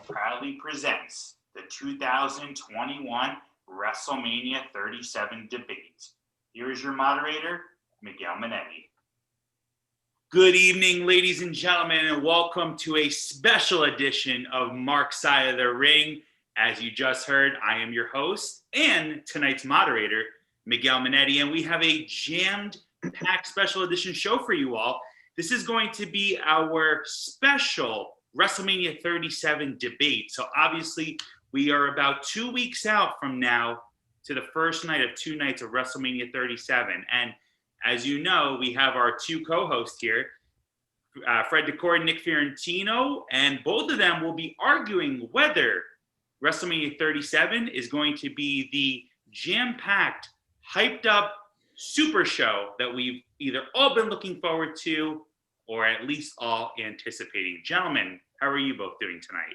proudly presents the 2021 WrestleMania 37 debate. Here is your moderator, Miguel Minetti. Good evening, ladies and gentlemen, and welcome to a special edition of Mark's Side of the Ring. As you just heard, I am your host and tonight's moderator, Miguel Minetti, and we have a jammed-packed special edition show for you all. This is going to be our special WrestleMania 37 debate. So obviously, we are about 2 weeks out from now to the first night of 2 nights of WrestleMania 37. And as you know, we have our two co-hosts here, Fred Decor and Nick Fiorentino, and both of them will be arguing whether WrestleMania 37 is going to be the jam-packed, hyped-up super show that we've either all been looking forward to or at least all anticipating. Gentlemen, how are you both doing tonight?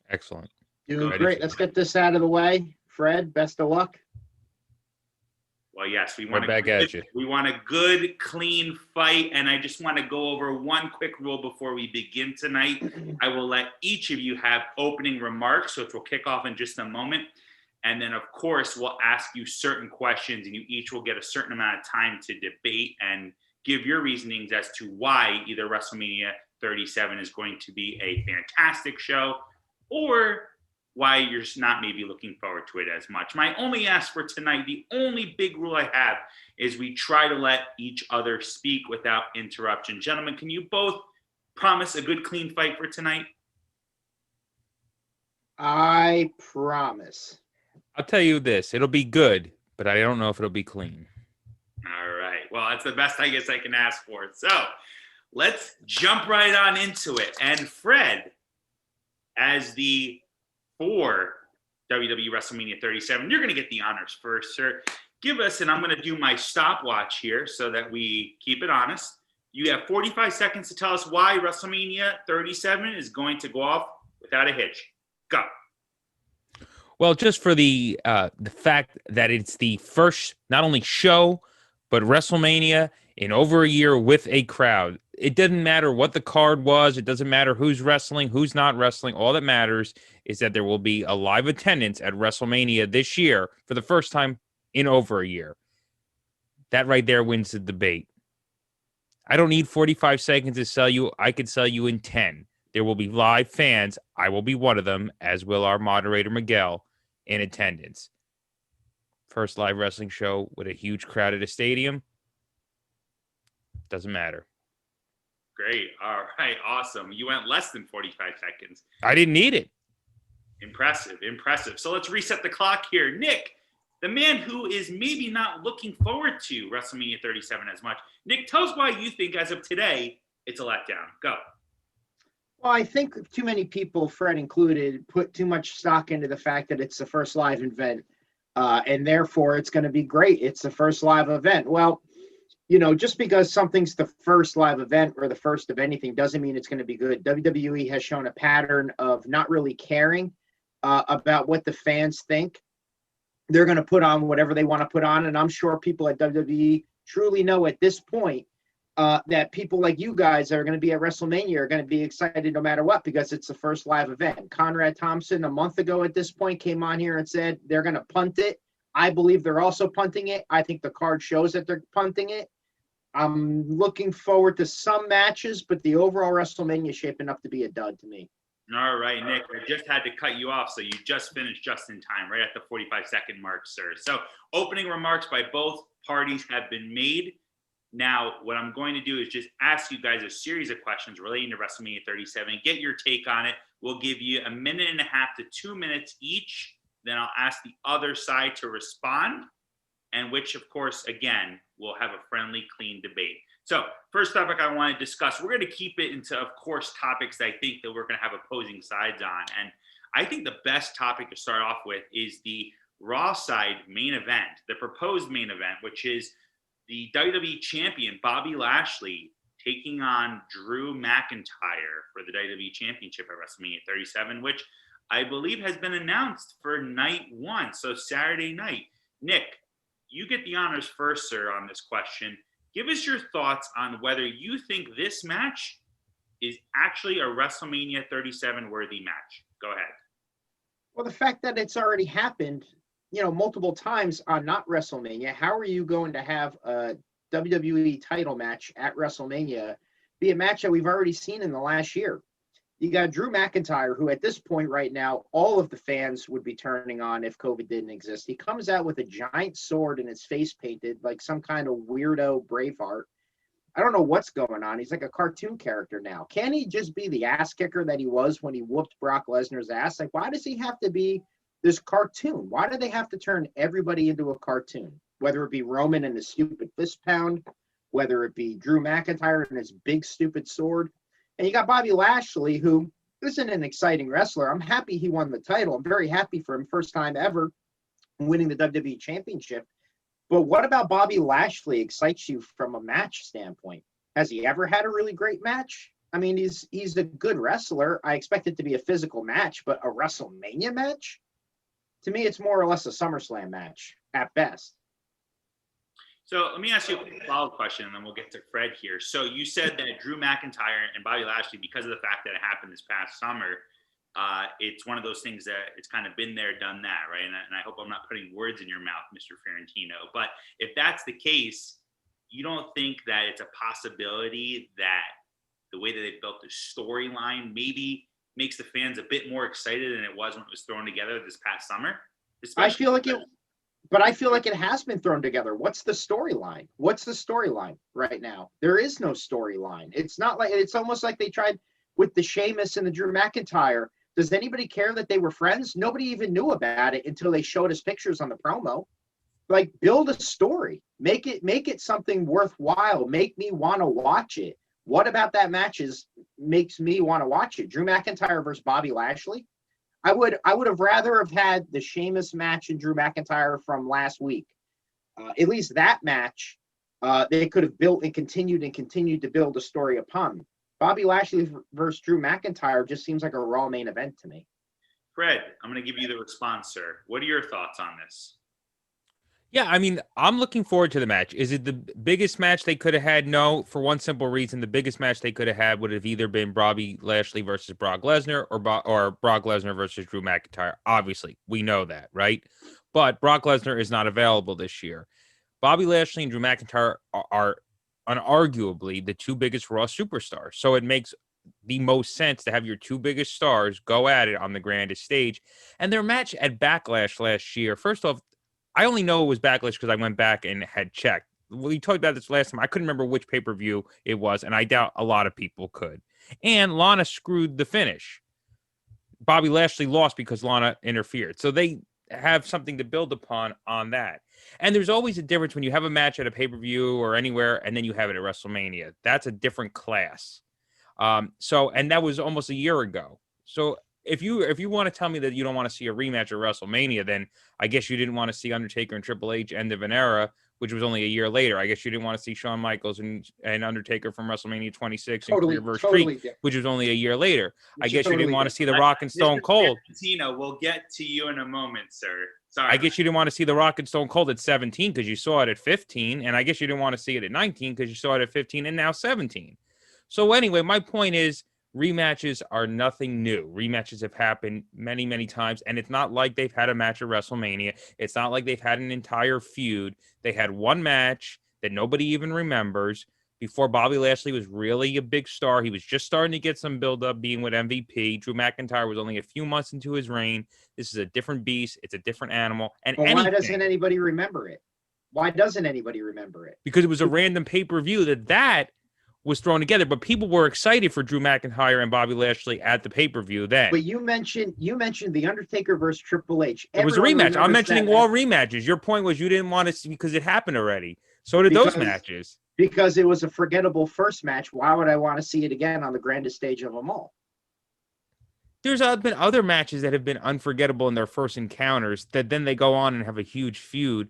Excellent. Doing great. Let's get this out of the way. Fred, best of luck. Well, yes, we want a good, clean fight, and I just want to go over one quick rule before we begin tonight. I will let each of you have opening remarks, which will kick off in just a moment. And then, of course, we'll ask you certain questions, and you each will get a certain amount of time to debate and give your reasonings as to why either WrestleMania 37 is going to be a fantastic show or why you're just not maybe looking forward to it as much. My only ask for tonight, the only big rule I have, is we try to let each other speak without interruption. Gentlemen, can you both promise a good, clean fight for tonight? I promise. I'll tell you this, it'll be good, but I don't know if it'll be clean. All right. Well, that's the best I guess I can ask for. So let's jump right on into it. And Fred, as the for WWE WrestleMania 37, you're going to get the honors first, sir. Give us, and I'm going to do my stopwatch here so that we keep it honest. You have 45 seconds to tell us why WrestleMania 37 is going to go off without a hitch. Go. Well, just for the fact that it's the first, not only show, but WrestleMania in over a year with a crowd. It doesn't matter what the card was. It doesn't matter who's wrestling, who's not wrestling. All that matters is that there will be a live attendance at WrestleMania this year for the first time in over a year. That right there wins the debate. I don't need 45 seconds to sell you. I could sell you in 10. There will be live fans. I will be one of them, as will our moderator, Miguel, in attendance. First live wrestling show with a huge crowd at a stadium. Doesn't matter. Great. All right. Awesome. You went less than 45 seconds. I didn't need it. Impressive. So let's reset the clock here. Nick, the man who is maybe not looking forward to WrestleMania 37 as much. Nick, tell us why you think, as of today, it's a letdown. Go. Well, I think too many people, Fred included, put too much stock into the fact that it's the first live event, and therefore it's going to be great. It's the first live event. Well, you know, just because something's the first live event or the first of anything doesn't mean it's going to be good. WWE has shown a pattern of not really caring about what the fans think. They're going to put on whatever they want to put on, and I'm sure people at WWE truly know at this point that people like you guys that are going to be at WrestleMania are going to be excited no matter what because it's the first live event. Conrad Thompson, a month ago at this point, came on here and said they're going to punt it. I believe they're also punting it. I think the card shows that they're punting it. I'm looking forward to some matches, but the overall WrestleMania is shaping up to be a dud to me. All right, Nick, I just had to cut you off, so you just finished just in time, right at the 45-second mark, sir. So opening remarks by both parties have been made. Now, what I'm going to do is just ask you guys a series of questions relating to WrestleMania 37, get your take on it. We'll give you 1.5 minutes to 2 minutes each. Then I'll ask the other side to respond, and which, of course, again, we'll have a friendly, clean debate. So first topic I want to discuss, we're going to keep it into, of course, topics that I think that we're going to have opposing sides on. And I think the best topic to start off with is the Raw side main event, the proposed main event, which is the WWE Champion, Bobby Lashley, taking on Drew McIntyre for the WWE Championship at WrestleMania 37, which I believe has been announced for night 1, so Saturday night. Nick, you get the honors first, sir, on this question. Give us your thoughts on whether you think this match is actually a WrestleMania 37 worthy match? Go ahead. Well, the fact that it's already happened, multiple times on not WrestleMania, how are you going to have a WWE title match at WrestleMania be a match that we've already seen in the last year? You got Drew McIntyre, who at this point right now, all of the fans would be turning on if COVID didn't exist. He comes out with a giant sword and his face painted like some kind of weirdo Braveheart. I don't know what's going on. He's like a cartoon character now. Can he just be the ass kicker that he was when he whooped Brock Lesnar's ass? Like, why does he have to be this cartoon? Why do they have to turn everybody into a cartoon? Whether it be Roman and his stupid fist pound, whether it be Drew McIntyre and his big stupid sword. And you got Bobby Lashley, who isn't an exciting wrestler. I'm happy he won the title. I'm very happy for him, first time ever winning the WWE Championship. But what about Bobby Lashley excites you from a match standpoint? Has he ever had a really great match? I mean, he's a good wrestler. I expect it to be a physical match, but a WrestleMania match? To me, it's more or less a SummerSlam match at best. So let me ask you a follow-up question, and then we'll get to Fred here. So you said that Drew McIntyre and Bobby Lashley, because of the fact that it happened this past summer, it's one of those things that it's kind of been there, done that, right? And I hope I'm not putting words in your mouth, Mr. Ferrantino. But if that's the case, you don't think that it's a possibility that the way that they built the storyline maybe makes the fans a bit more excited than it was when it was thrown together this past summer? I feel like it has been thrown together. What's the storyline? What's the storyline right now? There is no storyline. It's not like, it's almost like they tried with the Sheamus and the Drew McIntyre. Does anybody care that they were friends? Nobody even knew about it until they showed us pictures on the promo. Like, build a story. Make it something worthwhile. Make me want to watch it. What about that match makes me want to watch it? Drew McIntyre versus Bobby Lashley. I would have rather have had the Sheamus match and Drew McIntyre from last week. At least that match, they could have built and continued to build a story upon. Bobby Lashley versus Drew McIntyre just seems like a Raw main event to me. Fred, I'm going to give you the response, sir. What are your thoughts on this? Yeah, I mean, I'm looking forward to the match. Is it the biggest match they could have had? No, for one simple reason. The biggest match they could have had would have either been Bobby Lashley versus Brock Lesnar or Brock Lesnar versus Drew McIntyre. Obviously, we know that, right? But Brock Lesnar is not available this year. Bobby Lashley and Drew McIntyre are unarguably the two biggest Raw superstars. So it makes the most sense to have your two biggest stars go at it on the grandest stage. And their match at Backlash last year, first off, I only know it was Backlash because I went back and had checked. We talked about this last time. I couldn't remember which pay-per-view it was, and I doubt a lot of people could. And Lana screwed the finish. Bobby Lashley lost because Lana interfered. So they have something to build upon on that. And there's always a difference when you have a match at a pay-per-view or anywhere, and then you have it at WrestleMania. That's a different class. And that was almost a year ago. So if you want to tell me that you don't want to see a rematch at WrestleMania, then I guess you didn't want to see Undertaker and Triple H end of an era, which was only a year later. I guess you didn't want to see Shawn Michaels and Undertaker from WrestleMania 26 and Career vs. Streak, which was only a year later. I guess you didn't want to see The Rock and Stone Cold. We'll get to you in a moment, sir. Sorry. I guess you didn't want to see The Rock and Stone Cold at 17 because you saw it at 15, and I guess you didn't want to see it at 19 because you saw it at 15 and now 17. So anyway, my point is, rematches are nothing new. Rematches have happened many, many times, and it's not like they've had a match at WrestleMania. It's not like they've had an entire feud. They had one match that nobody even remembers before Bobby Lashley was really a big star. He was just starting to get some build-up being with MVP. Drew McIntyre was only a few months into his reign. This is a different beast. It's a different animal. And why doesn't anybody remember it? Why doesn't anybody remember it? Because it was a random pay-per-view that was thrown together, but people were excited for Drew McIntyre and Bobby Lashley at the pay-per-view then. But you mentioned the Undertaker versus Triple H. It was a rematch. I'm mentioning all rematches. Your point was you didn't want to see because it happened already. So did those matches. Because it was a forgettable first match. Why would I want to see it again on the grandest stage of them all? There's been other matches that have been unforgettable in their first encounters that then they go on and have a huge feud.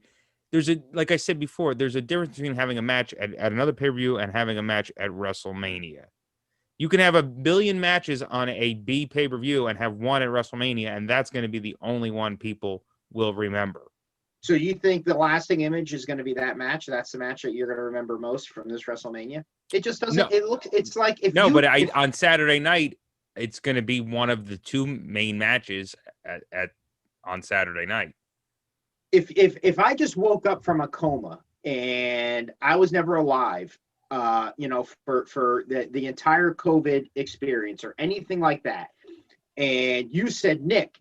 Like I said before, there's a difference between having a match at another pay-per-view and having a match at WrestleMania. You can have a billion matches on a B pay-per-view and have one at WrestleMania, and that's going to be the only one people will remember. So you think the lasting image is going to be that match? That's the match that you're going to remember most from this WrestleMania? It just doesn't. No. It looks. It's like if No, you. but if, on Saturday night, it's going to be one of the two main matches on Saturday night. if I just woke up from a coma and I was never alive, for the entire COVID experience or anything like that, and you said, Nick,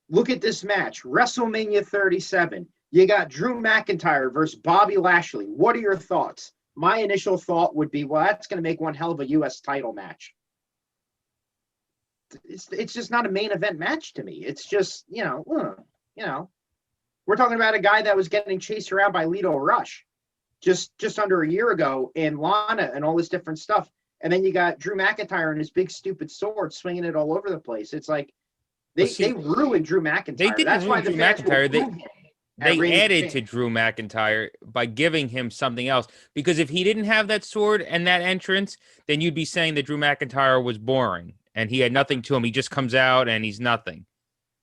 look at this match, WrestleMania 37. You got Drew McIntyre versus Bobby Lashley. What are your thoughts? My initial thought would be, well, that's going to make one hell of a U.S. title match. It's just not a main event match to me. It's just, we're talking about a guy that was getting chased around by Lito Rush just under a year ago, and Lana and all this different stuff. And then you got Drew McIntyre and his big stupid sword swinging it all over the place. It's like they ruined Drew McIntyre. They didn't That's why ruin the Drew fans will McIntyre. boo him at They Reign of added to Champions. Drew McIntyre by giving him something else. Because if he didn't have that sword and that entrance, then you'd be saying that Drew McIntyre was boring and he had nothing to him. He just comes out and he's nothing.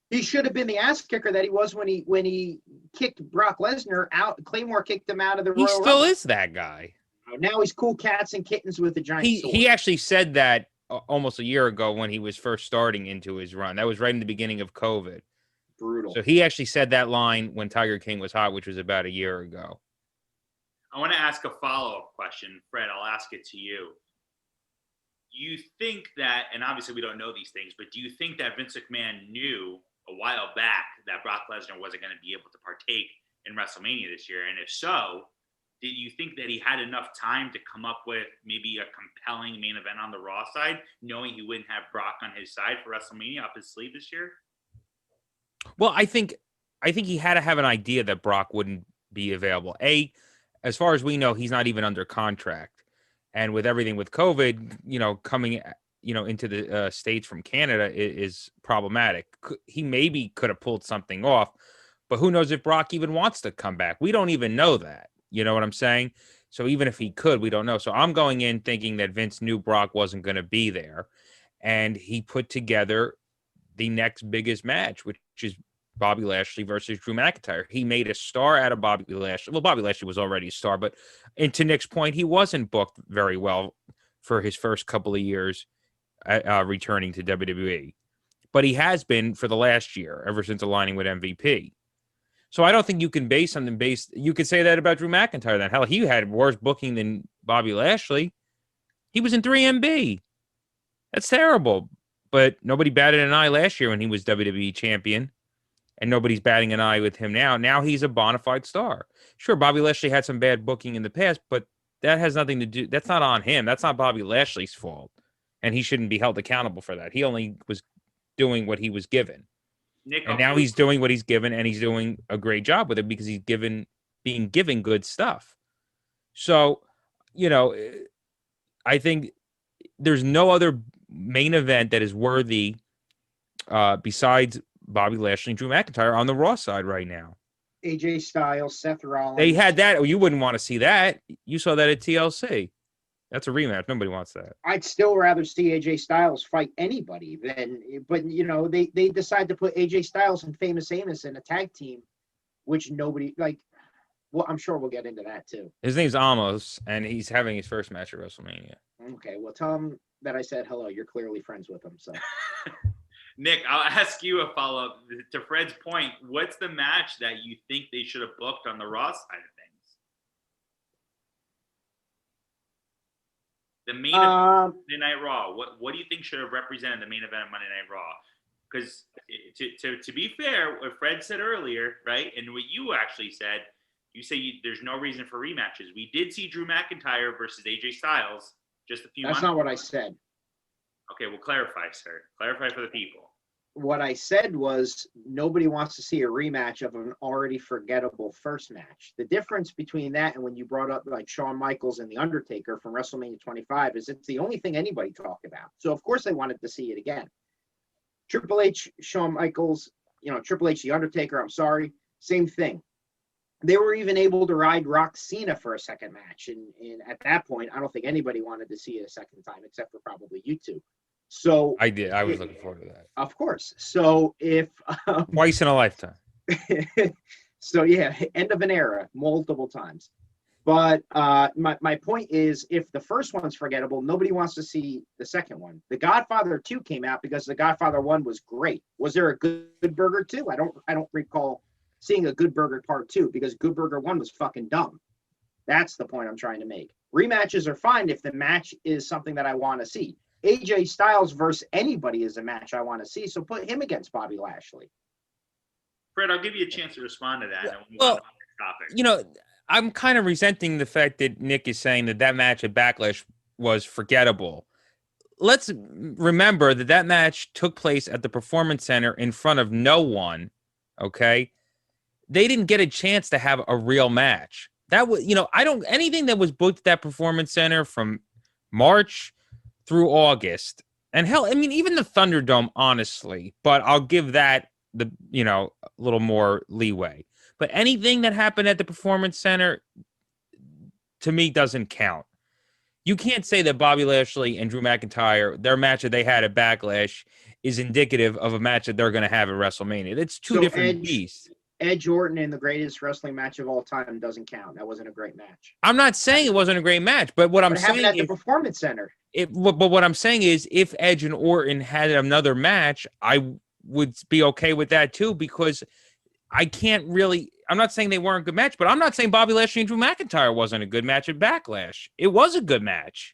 He should have been the ass kicker that he was when he kicked Brock Lesnar out. Claymore kicked him out of the He Royal still Rumble. is that guy. Now he's cool cats and kittens with a giant sword. He actually said that almost a year ago when he was first starting into his run. That was right in the beginning of COVID. Brutal. So he actually said that line when Tiger King was hot, which was about a year ago. I want to ask a follow-up question. Fred, I'll ask it to you. You think that, and obviously we don't know these things, but do you think that Vince McMahon knew a while back that Brock Lesnar wasn't going to be able to partake in WrestleMania this year? And if so, did you think that he had enough time to come up with maybe a compelling main event on the Raw side, knowing he wouldn't have Brock on his side for WrestleMania up his sleeve this year? Well, I think he had to have an idea that Brock wouldn't be available. As far as we know, he's not even under contract. And with everything with COVID, coming, into the States from Canada is problematic. He maybe could have pulled something off, but who knows if Brock even wants to come back? We don't even know that. You know what I'm saying? So even if he could, we don't know. So I'm going in thinking that Vince knew Brock wasn't going to be there. And he put together the next biggest match, which is Bobby Lashley versus Drew McIntyre. He made a star out of Bobby Lashley. Well, Bobby Lashley was already a star, but and to Nick's point, he wasn't booked very well for his first couple of years returning to WWE. But he has been for the last year, ever since aligning with MVP. So I don't think you can base something based. You could say that about Drew McIntyre then. Hell, he had worse booking than Bobby Lashley. He was in 3MB. That's terrible. But nobody batted an eye last year when he was WWE champion. And nobody's batting an eye with him now. Now he's a bona fide star. Sure, Bobby Lashley had some bad booking in the past, but that has nothing to do. That's not on him. That's not Bobby Lashley's fault. And he shouldn't be held accountable for that. He only was doing what he was given. Nick, And now he's doing what he's given, and he's doing a great job with it because he's being given good stuff. So, I think there's no other main event that is worthy besides Bobby Lashley and Drew McIntyre on the Raw side right now. AJ Styles, Seth Rollins. They had that. Oh, you wouldn't want to see that. You saw that at TLC. That's a rematch. Nobody wants that. I'd still rather see AJ Styles fight anybody but they decide to put AJ Styles and Famous Amos in a tag team, which nobody well, I'm sure we'll get into that too. His name's Amos, and he's having his first match at WrestleMania. Okay, well, tell him that I said hello. You're clearly friends with him, so. Nick, I'll ask you a follow-up. To Fred's point, what's the match that you think they should have booked on the Raw side of things? The main event of Monday Night Raw. What do you think should have represented the main event of Monday Night Raw? Because to be fair, what Fred said earlier, right, and what you actually said, you say there's no reason for rematches. We did see Drew McIntyre versus AJ Styles just a few months ago. That's not what I said. Okay, well, clarify, sir. Clarify for the people. What I said was nobody wants to see a rematch of an already forgettable first match. The difference between that and when you brought up like Shawn Michaels and The Undertaker from WrestleMania 25 is it's the only thing anybody talked about. So, of course, they wanted to see it again. Triple H, Shawn Michaels, Triple H, The Undertaker, I'm sorry, same thing. They were even able to ride Rock Cena for a second match. And at that point, I don't think anybody wanted to see it a second time except for probably you two. So I did. I was looking forward to that. Of course. So if Twice in a lifetime. So yeah, end of an era multiple times. But my point is, if the first one's forgettable, nobody wants to see the second one. The Godfather 2 came out because the Godfather 1 was great. Was there a Good Burger 2? I don't recall seeing a Good Burger Part 2 because Good Burger 1 was fucking dumb. That's the point I'm trying to make. Rematches are fine if the match is something that I want to see. AJ Styles versus anybody is a match I want to see, so put him against Bobby Lashley. Fred, I'll give you a chance to respond to that. Well, I'm kind of resenting the fact that Nick is saying that match at Backlash was forgettable. Let's remember that match took place at the Performance Center in front of no one, okay? They didn't get a chance to have a real match. That was, anything that was booked at that Performance Center from March through August, and hell, I mean, even the Thunderdome, honestly, but I'll give that a little more leeway. But anything that happened at the Performance Center, to me, doesn't count. You can't say that Bobby Lashley and Drew McIntyre, their match that they had at Backlash, is indicative of a match that they're going to have at WrestleMania. It's two different beasts. Edge Orton in the greatest wrestling match of all time doesn't count. That wasn't a great match. I'm not saying it wasn't a great match, but what I'm saying at the Performance Center. But what I'm saying is, if Edge and Orton had another match, I would be okay with that too, because I can't really. I'm not saying they weren't a good match, but I'm not saying Bobby Lashley and Drew McIntyre wasn't a good match at Backlash. It was a good match.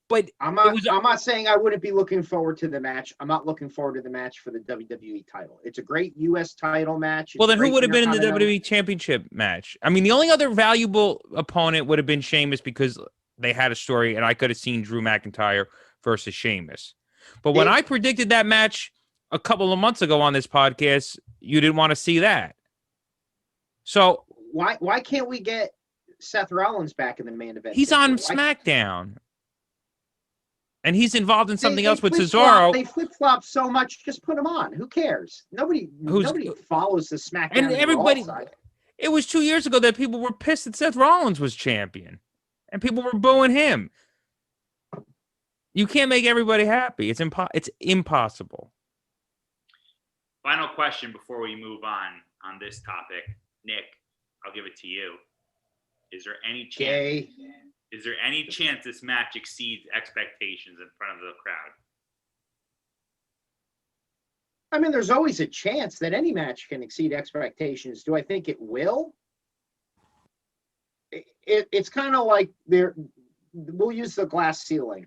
But I'm not saying I wouldn't be looking forward to the match. I'm not looking forward to the match for the WWE title. It's a great U.S. title match. Well, then who would have been in the WWE Championship match? I mean, the only other valuable opponent would have been Sheamus because they had a story, and I could have seen Drew McIntyre versus Sheamus. But when I predicted that match a couple of months ago on this podcast, you didn't want to see that. So why can't we get Seth Rollins back in the main event? He's on SmackDown. And he's involved in something else with Cesaro. They flip-flop so much, just put him on. Who cares? Nobody follows the SmackDown. And everybody, it was 2 years ago that people were pissed that Seth Rollins was champion. And people were booing him. You can't make everybody happy. It's impossible. Final question before we move on this topic. Nick, I'll give it to you. Is there any chance? Is there any chance this match exceeds expectations in front of the crowd? I mean, there's always a chance that any match can exceed expectations. Do I think it will? It's kind of like we'll use the glass ceiling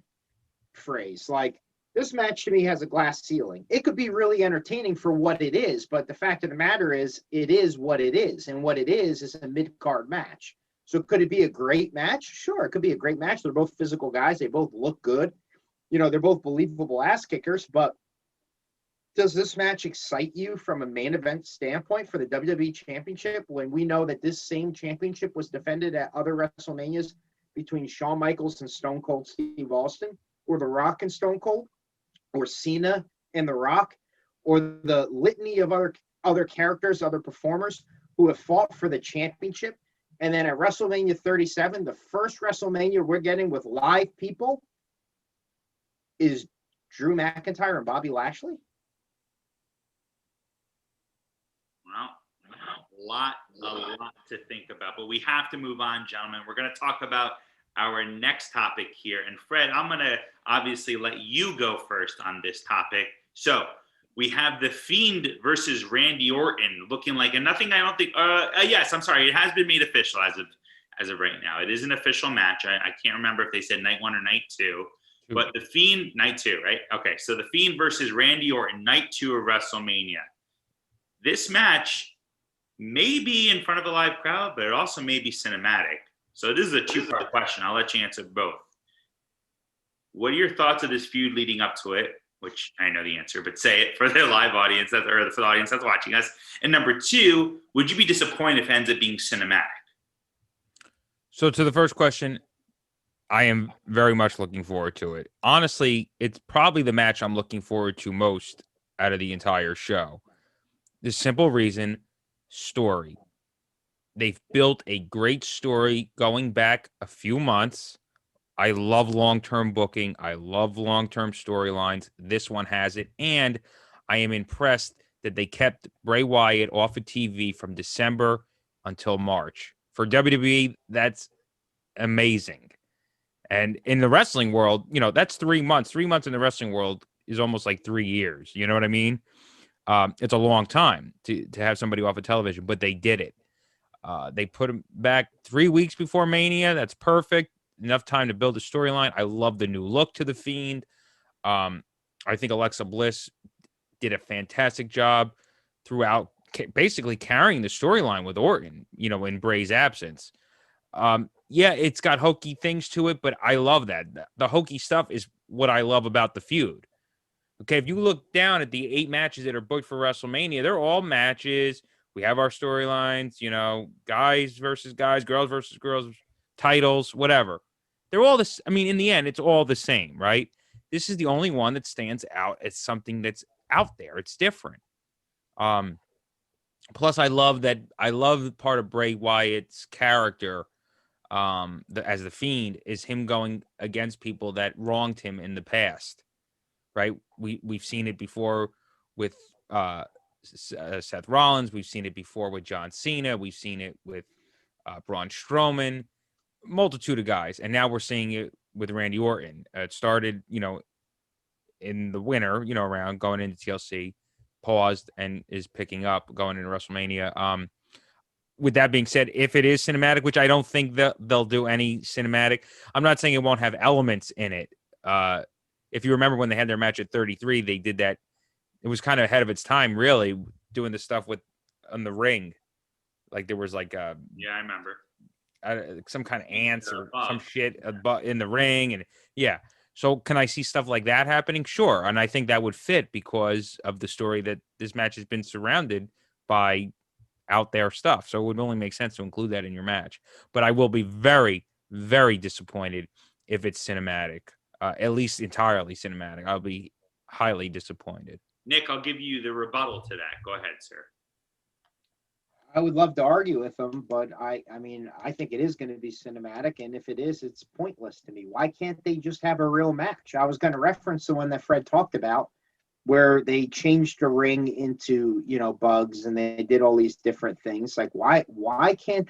phrase. Like, this match to me has a glass ceiling. It could be really entertaining for what it is, but the fact of the matter is, it is what it is. And what it is a mid-card match. So could it be a great match? Sure, it could be a great match. They're both physical guys. They both look good. They're both believable ass kickers. But does this match excite you from a main event standpoint for the WWE Championship when we know that this same championship was defended at other WrestleManias between Shawn Michaels and Stone Cold Steve Austin, or The Rock and Stone Cold, or Cena and The Rock, or the litany of other characters, other performers who have fought for the championship? And then at WrestleMania 37, the first WrestleMania we're getting with live people is Drew McIntyre and Bobby Lashley. Well, a lot to think about. But we have to move on, gentlemen. We're going to talk about our next topic here. And Fred, I'm going to obviously let you go first on this topic. So we have the Fiend versus Randy Orton looking like, and nothing, I don't think, yes, I'm sorry. It has been made official as of right now. It is an official match. I can't remember if they said night 1 or night 2, but the Fiend, night 2, right? Okay. So the Fiend versus Randy Orton, night 2 of WrestleMania. This match may be in front of a live crowd, but it also may be cinematic. So this is a 2-part question. I'll let you answer both. What are your thoughts of this feud leading up to it? Which I know the answer, but say it for the live audience, or for the audience that's watching us. And number 2, would you be disappointed if it ends up being cinematic? So to the first question, I am very much looking forward to it. Honestly, it's probably the match I'm looking forward to most out of the entire show. The simple reason, story. They've built a great story going back a few months. I love long-term booking. I love long-term storylines. This one has it. And I am impressed that they kept Bray Wyatt off of TV from December until March. For WWE, that's amazing. And in the wrestling world, that's 3 months. 3 months in the wrestling world is almost like 3 years. You know what I mean? It's a long time to have somebody off of television, but they did it. They put him back 3 weeks before Mania. That's perfect. Enough time to build a storyline. I love the new look to the Fiend. I think Alexa Bliss did a fantastic job throughout, basically carrying the storyline with Orton, in Bray's absence. Yeah, it's got hokey things to it, but I love that. The hokey stuff is what I love about the feud. Okay, if you look down at the 8 matches that are booked for WrestleMania, they're all matches. We have our storylines, guys versus guys, girls versus girls, titles, whatever. They're all this. I mean, in the end, it's all the same, right? This is the only one that stands out as something that's out there. It's different. Plus, I love part of Bray Wyatt's character as the Fiend is him going against people that wronged him in the past, right? We've seen it before with Seth Rollins. We've seen it before with John Cena. We've seen it with Braun Strowman, multitude of guys, and now we're seeing it with Randy Orton. It started, in the winter, around going into TLC, paused, and is picking up going into WrestleMania. With that being said, if it is cinematic, which I don't think they'll do any cinematic, I'm not saying it won't have elements in it. If you remember when they had their match at 33, they did that. It was kind of ahead of its time, really, doing the stuff on the ring. Like there was like yeah, I remember some kind of ants or some shit in the ring, and yeah. So can I see stuff like that happening? Sure, and I think that would fit because of the story that this match has been surrounded by out there stuff. So it would only make sense to include that in your match. But I will be very, very disappointed if it's cinematic, at least entirely cinematic. I'll be highly disappointed. Nick, I'll give you the rebuttal to that. Go ahead, sir. I would love to argue with them, but I think it is going to be cinematic, and if it is, it's pointless to me. Why can't they just have a real match? I was going to reference the one that Fred talked about, where they changed the ring into, bugs, and they did all these different things. Like, why can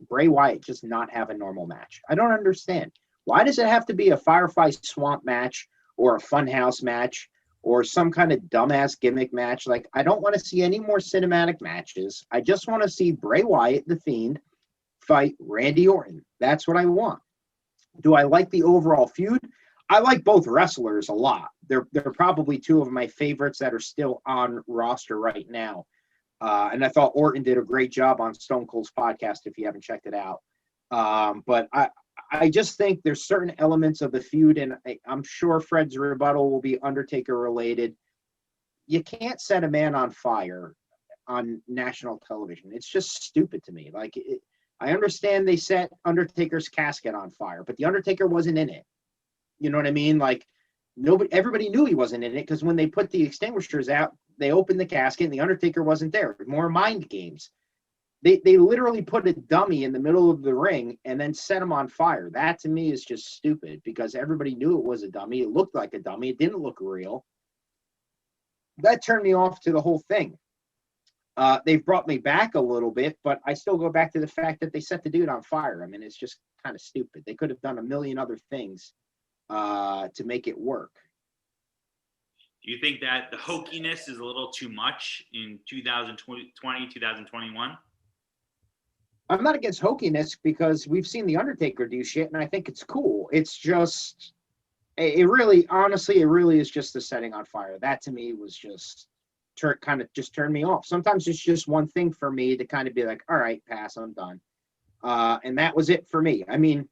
Bray Wyatt just not have a normal match? I don't understand. Why does it have to be a Firefly Swamp match or a Funhouse match or some kind of dumbass gimmick match? Like, I don't want to see any more cinematic matches. I just want to see Bray Wyatt, the Fiend, fight Randy Orton. That's what I want. Do I like the overall feud? I like both wrestlers a lot. They're probably two of my favorites that are still on roster right now. And I thought Orton did a great job on Stone Cold's podcast, if you haven't checked it out. But I just think there's certain elements of the feud, and I'm sure Fred's rebuttal will be Undertaker related. You can't set a man on fire on national television. It's just stupid to me. Like, I understand they set Undertaker's casket on fire, but the Undertaker wasn't in it. You know what I mean? Like, everybody knew he wasn't in it because when they put the extinguishers out, they opened the casket and the Undertaker wasn't there. More mind games. They literally put a dummy in the middle of the ring and then set him on fire. That to me is just stupid because everybody knew it was a dummy. It looked like a dummy. It didn't look real. That turned me off to the whole thing. They've brought me back a little bit, but I still go back to the fact that they set the dude on fire. I mean, it's just kind of stupid. They could have done a million other things to make it work. Do you think that the hokiness is a little too much in 2020, 2021? I'm not against hokiness because we've seen The Undertaker do shit, and I think it's cool. It's just, it really is just the setting on fire. That to me was just kind of just turned me off. Sometimes it's just one thing for me to kind of be like, all right, pass, I'm done. And that was it for me. I mean,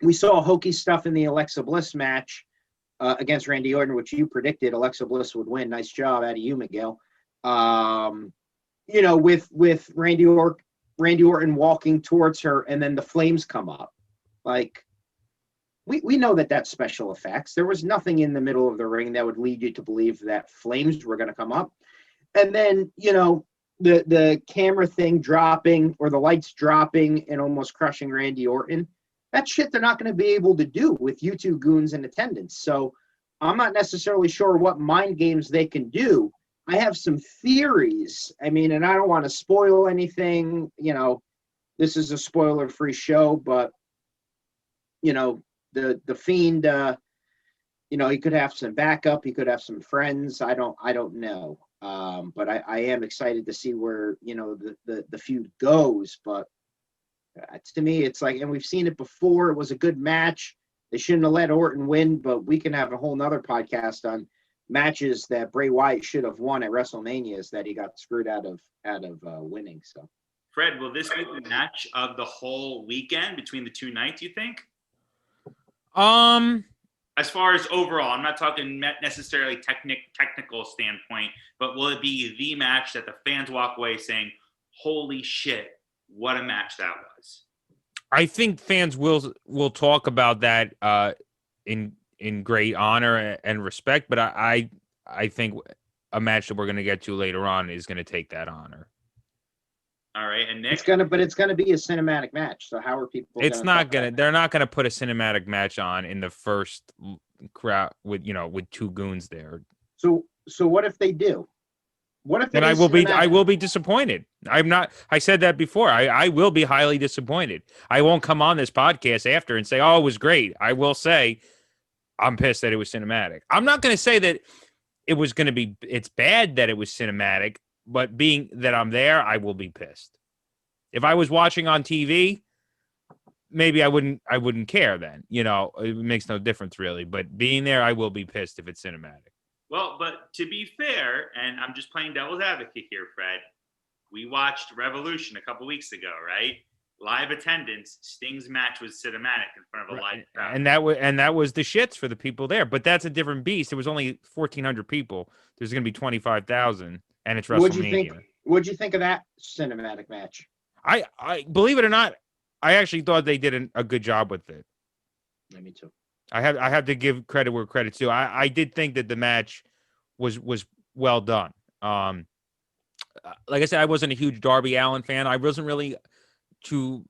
we saw hokey stuff in the Alexa Bliss match against Randy Orton, which you predicted Alexa Bliss would win. Nice job out of you, Miguel. With Randy Orton walking towards her and then the flames come up. Like, we know that that's special effects. There was nothing in the middle of the ring that would lead you to believe that flames were going to come up. And then, the camera thing dropping or the lights dropping and almost crushing Randy Orton. That's shit they're not going to be able to do with you two goons in attendance. So I'm not necessarily sure what mind games they can do I have some theories. I mean, and I don't want to spoil anything. This is a spoiler-free show, but the Fiend. He could have some backup. He could have some friends. I don't know. But I am excited to see where the feud goes. But to me, it's like, and we've seen it before. It was a good match. They shouldn't have let Orton win, but we can have a whole nother podcast on matches that Bray Wyatt should have won at WrestleManias that he got screwed out of winning. So, Fred, will this be the match of the whole weekend between the two nights, you think? As far as overall, I'm not talking necessarily technical standpoint, but will it be the match that the fans walk away saying, holy shit, what a match that was? I think fans will talk about that in great honor and respect, but I think a match that we're going to get to later on is going to take that honor. All right, and Nick, it's gonna be a cinematic match. So how are people? They're not gonna put a cinematic match on in the first crowd with two goons there. So what if they do? What if? Then I will be disappointed. I said that before. I will be highly disappointed. I won't come on this podcast after and say, oh, it was great. I will say I'm pissed that it was cinematic. I'm not gonna say that it's bad that it was cinematic. But being that I'm there, I will be pissed. If I was watching on TV, maybe I wouldn't care then. It makes no difference really. But being there, I will be pissed if it's cinematic. Well, but to be fair, and I'm just playing devil's advocate here, Fred, we watched Revolution a couple weeks ago, right? Live attendance, Sting's match was cinematic in front of a live crowd. And that was the shits for the people there. But that's a different beast. It was only 1,400 people. There's going to be 25,000. And it's WrestleMania. What'd you think of that cinematic match? I believe it or not, I actually thought they did a good job with it. Yeah, me too. I have to give credit where credit's due. I did think that the match was well done. Like I said, I wasn't a huge Darby Allin fan. I wasn't really too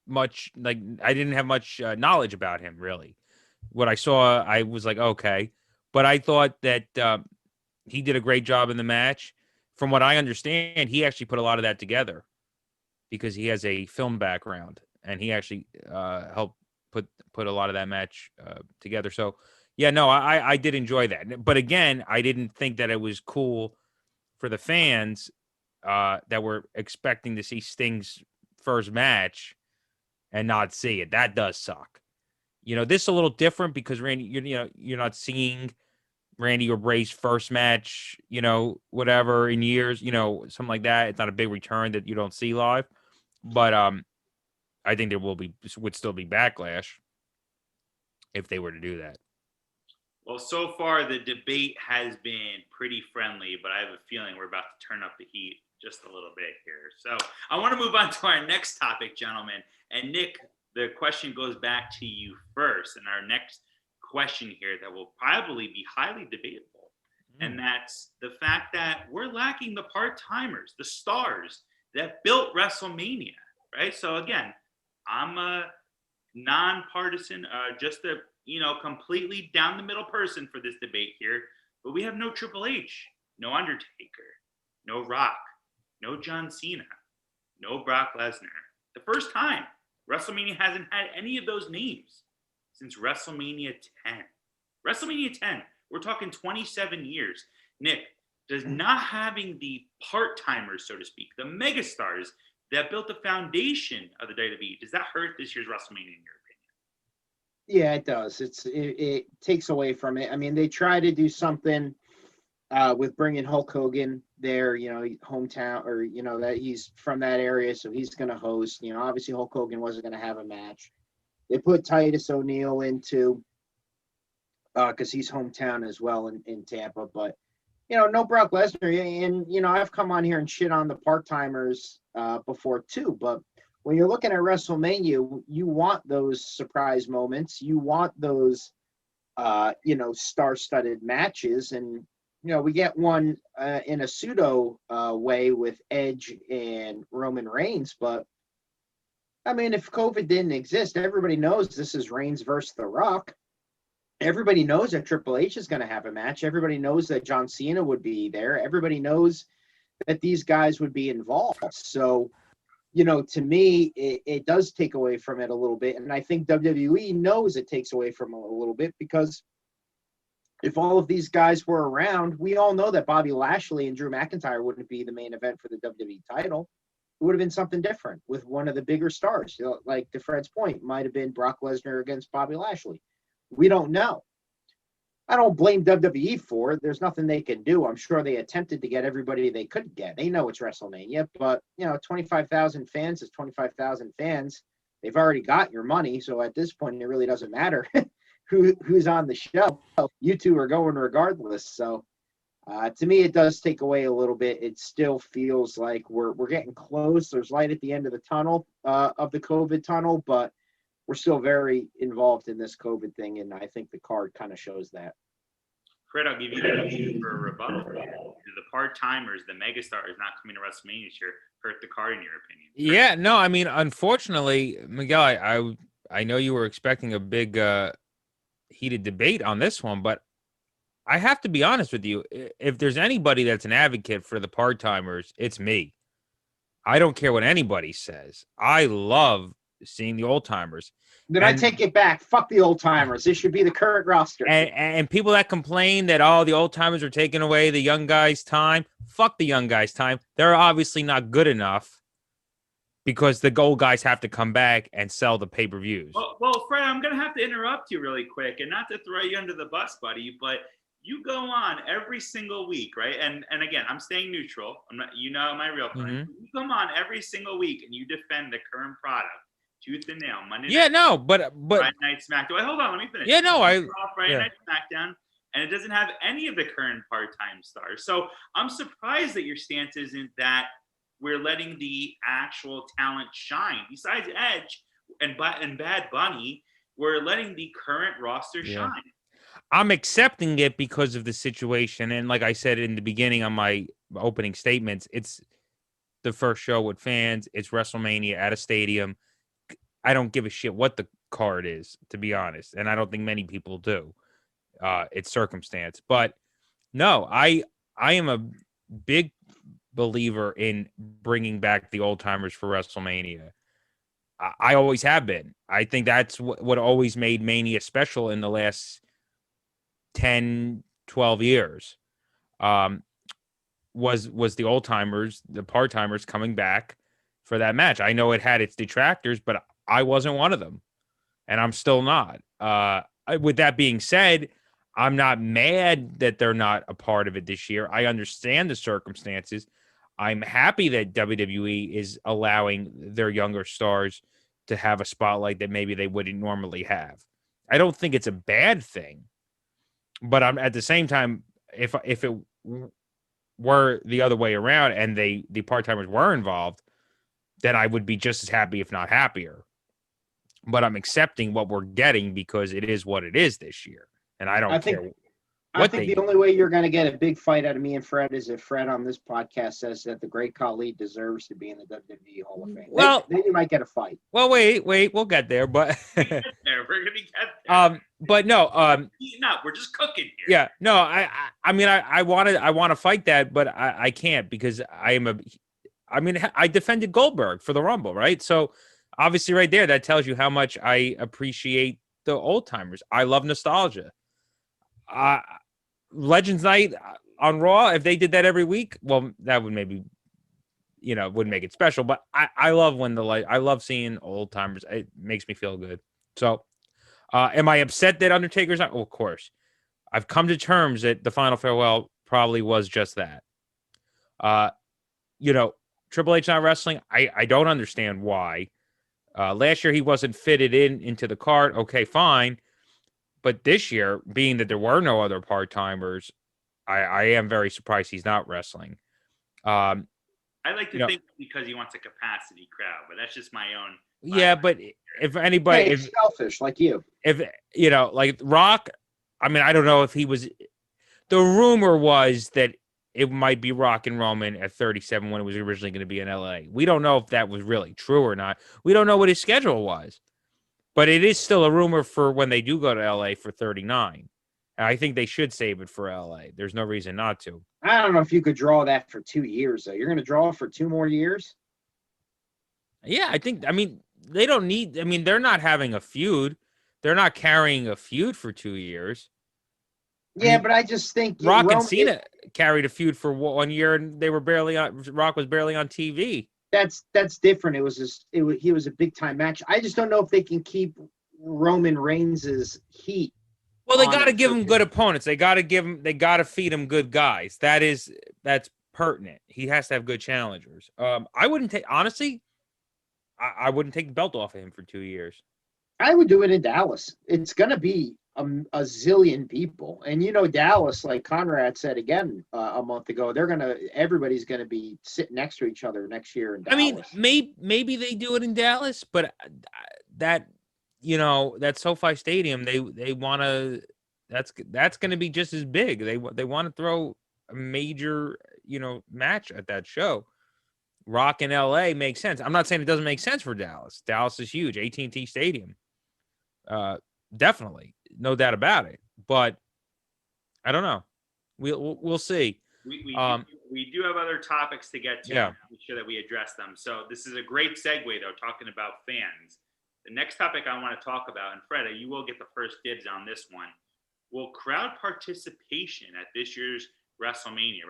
much like I didn't have much knowledge about him really. What I saw, I was like, okay, but I thought that. He did a great job in the match. From what I understand, he actually put a lot of that together because he has a film background and he actually helped put a lot of that match together. So, yeah, no, I did enjoy that. But again, I didn't think that it was cool for the fans that were expecting to see Sting's first match and not see it. That does suck. This is a little different because Randy, you're not seeing Randy or Bray's first match, whatever in years, something like that. It's not a big return that you don't see live, but I think there would still be backlash if they were to do that. Well, so far the debate has been pretty friendly, but I have a feeling we're about to turn up the heat just a little bit here. So I want to move on to our next topic, gentlemen. And Nick, the question goes back to you first, and our next question here that will probably be highly debatable, and that's the fact that we're lacking the part-timers, the stars that built WrestleMania, right? So again, I'm a non-partisan, just a completely down the middle person for this debate here, but we have no Triple H, no Undertaker, no Rock, no John Cena, no Brock Lesnar. The first time WrestleMania hasn't had any of those names since WrestleMania 10. WrestleMania 10, we're talking 27 years. Nick, does not having the part-timers, so to speak, the megastars that built the foundation of the WWE, does that hurt this year's WrestleMania in your opinion? Yeah, it does. It takes away from it. I mean, they try to do something with bringing Hulk Hogan there, hometown, or, that he's from that area, so he's going to host. Obviously Hulk Hogan wasn't going to have a match. They put Titus O'Neil into because he's hometown as well in Tampa. But, no Brock Lesnar. And, I've come on here and shit on the part-timers before too. But when you're looking at WrestleMania, you want those surprise moments. You want those, star-studded matches. And, we get one in a pseudo way with Edge and Roman Reigns. But, I mean, if COVID didn't exist, everybody knows this is Reigns versus The Rock. Everybody knows that Triple H is going to have a match. Everybody knows that John Cena would be there. Everybody knows that these guys would be involved. So, to me, it does take away from it a little bit. And I think WWE knows it takes away from it a little bit, because if all of these guys were around, we all know that Bobby Lashley and Drew McIntyre wouldn't be the main event for the WWE title. It would have been something different with one of the bigger stars. Like to Fred's point, might have been Brock Lesnar against Bobby Lashley. We don't know. I don't blame WWE for it. There's nothing they can do. I'm sure they attempted to get everybody they could get. They know it's WrestleMania, but 25,000 fans is 25,000 fans. They've already got your money, so at this point, it really doesn't matter who's on the show. You two are going regardless. So, to me, it does take away a little bit. It still feels like we're getting close. There's light at the end of the tunnel, of the COVID tunnel, but we're still very involved in this COVID thing, and I think the card kind of shows that. Fred, I'll give you the for a rebuttal. The part-timers, the megastars not coming to WrestleMania this year hurt the card, in your opinion? Yeah, no, I mean, unfortunately, Miguel, I know you were expecting a big heated debate on this one, but I have to be honest with you. If there's anybody that's an advocate for the part-timers, it's me. I don't care what anybody says. I love seeing the old-timers. Then I take it back. Fuck the old-timers. This should be the current roster. And people that complain that, the old-timers are taking away the young guys' time, fuck the young guys' time. They're obviously not good enough because the old guys have to come back and sell the pay-per-views. Well, Fred, I'm going to have to interrupt you really quick, and not to throw you under the bus, buddy, but you go on every single week, right? And again, I'm staying neutral. I'm not, my real friend. Mm-hmm. You come on every single week and you defend the current product, tooth and nail. Monday night, but Friday Night SmackDown. Wait, hold on, let me finish. Yeah, no, Friday Night SmackDown, and it doesn't have any of the current part-time stars. So I'm surprised that your stance isn't that we're letting the actual talent shine. Besides Edge and Bad Bunny, we're letting the current roster shine. I'm accepting it because of the situation. And like I said in the beginning on my opening statements, it's the first show with fans. It's WrestleMania at a stadium. I don't give a shit what the card is, to be honest. And I don't think many people do. It's circumstance. But no, I am a big believer in bringing back the old timers for WrestleMania. I always have been. I think that's what always made Mania special in the last 10, 12 years, was the old timers, the part timers coming back for that match. I know it had its detractors, but I wasn't one of them, and I'm still not. With that being said, I'm not mad that they're not a part of it this year. I understand the circumstances. I'm happy that WWE is allowing their younger stars to have a spotlight that maybe they wouldn't normally have. I don't think it's a bad thing. But I'm at the same time, if it were the other way around and the part-timers were involved, then I would be just as happy, if not happier. But I'm accepting what we're getting because it is what it is this year. And I don't care. I think the only way you're going to get a big fight out of me and Fred is if Fred on this podcast says that the Great Khali deserves to be in the WWE Hall of Fame. Well, then you might get a fight. Well, wait, we'll get there, but we're gonna get there. But no, we're just cooking here. Yeah, no, I mean, I want to fight that, but I can't because I defended Goldberg for the Rumble, right? So obviously, right there, that tells you how much I appreciate the old timers. I love nostalgia. Legends Night on Raw, if they did that every week, well, that would maybe, wouldn't make it special. But I love I love seeing old timers. It makes me feel good. So, am I upset that Undertaker's not? Well, of course. I've come to terms that the final farewell probably was just that. Triple H not wrestling. I don't understand why. Last year he wasn't fitted into the card. Okay, fine. But this year, being that there were no other part-timers, I am very surprised he's not wrestling. I like to think because he wants a capacity crowd, but that's just my own. Yeah, but if anybody, it's selfish like you. If like Rock, I mean, I don't know if he was. The rumor was that it might be Rock and Roman at 37 when it was originally going to be in LA. We don't know if that was really true or not. We don't know what his schedule was. But it is still a rumor for when they do go to LA for 39. And I think they should save it for LA. There's no reason not to. I don't know if you could draw that for 2 years, though. You're going to draw for 2 more years? Yeah, I mean, they don't need, I mean, they're not having a feud. They're not carrying a feud for 2 years. Yeah, mean, but I just think Rock and Cena carried a feud for 1 year, and they were barely on. Rock was barely on TV. That's different. He was a big time match. I just don't know if they can keep Roman Reigns's heat. Well, they got to give him good opponents. They got to feed him good guys. That's pertinent. He has to have good challengers. I wouldn't take, honestly, I wouldn't take the belt off of him for 2 years. I would do it in Dallas. It's going to be a zillion people. And, Dallas, like Conrad said again a month ago, everybody's going to be sitting next to each other next year in Dallas. I mean, maybe they do it in Dallas, but that SoFi Stadium, they want to, that's going to be just as big. They want to throw a major, match at that show. Rock in LA makes sense. I'm not saying it doesn't make sense for Dallas. Dallas is huge. AT&T Stadium. Definitely. No doubt about it. But I don't know. We'll see. We do have other topics to get to. Yeah. Make sure that we address them. So this is a great segue, though, talking about fans. The next topic I want to talk about, and Fred, you will get the first dibs on this one. Will crowd participation at this year's WrestleMania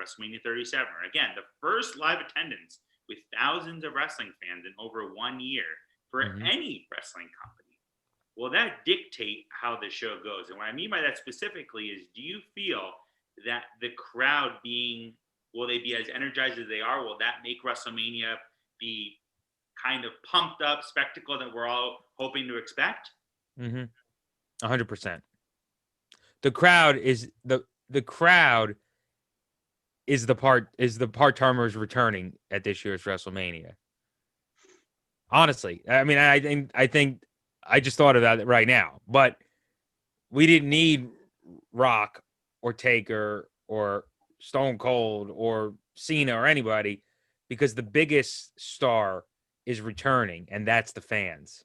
37, again, the first live attendance with thousands of wrestling fans in over 1 year for any wrestling company, will that dictate how the show goes? And what I mean by that specifically is, do you feel that the crowd will they be as energized as they are? Will that make WrestleMania be kind of pumped up spectacle that we're all hoping to expect? 100%. The crowd is the part-timers returning at this year's WrestleMania. Honestly, I mean, I think I just thought about it right now, but we didn't need Rock or Taker or Stone Cold or Cena or anybody, because the biggest star is returning, and that's the fans.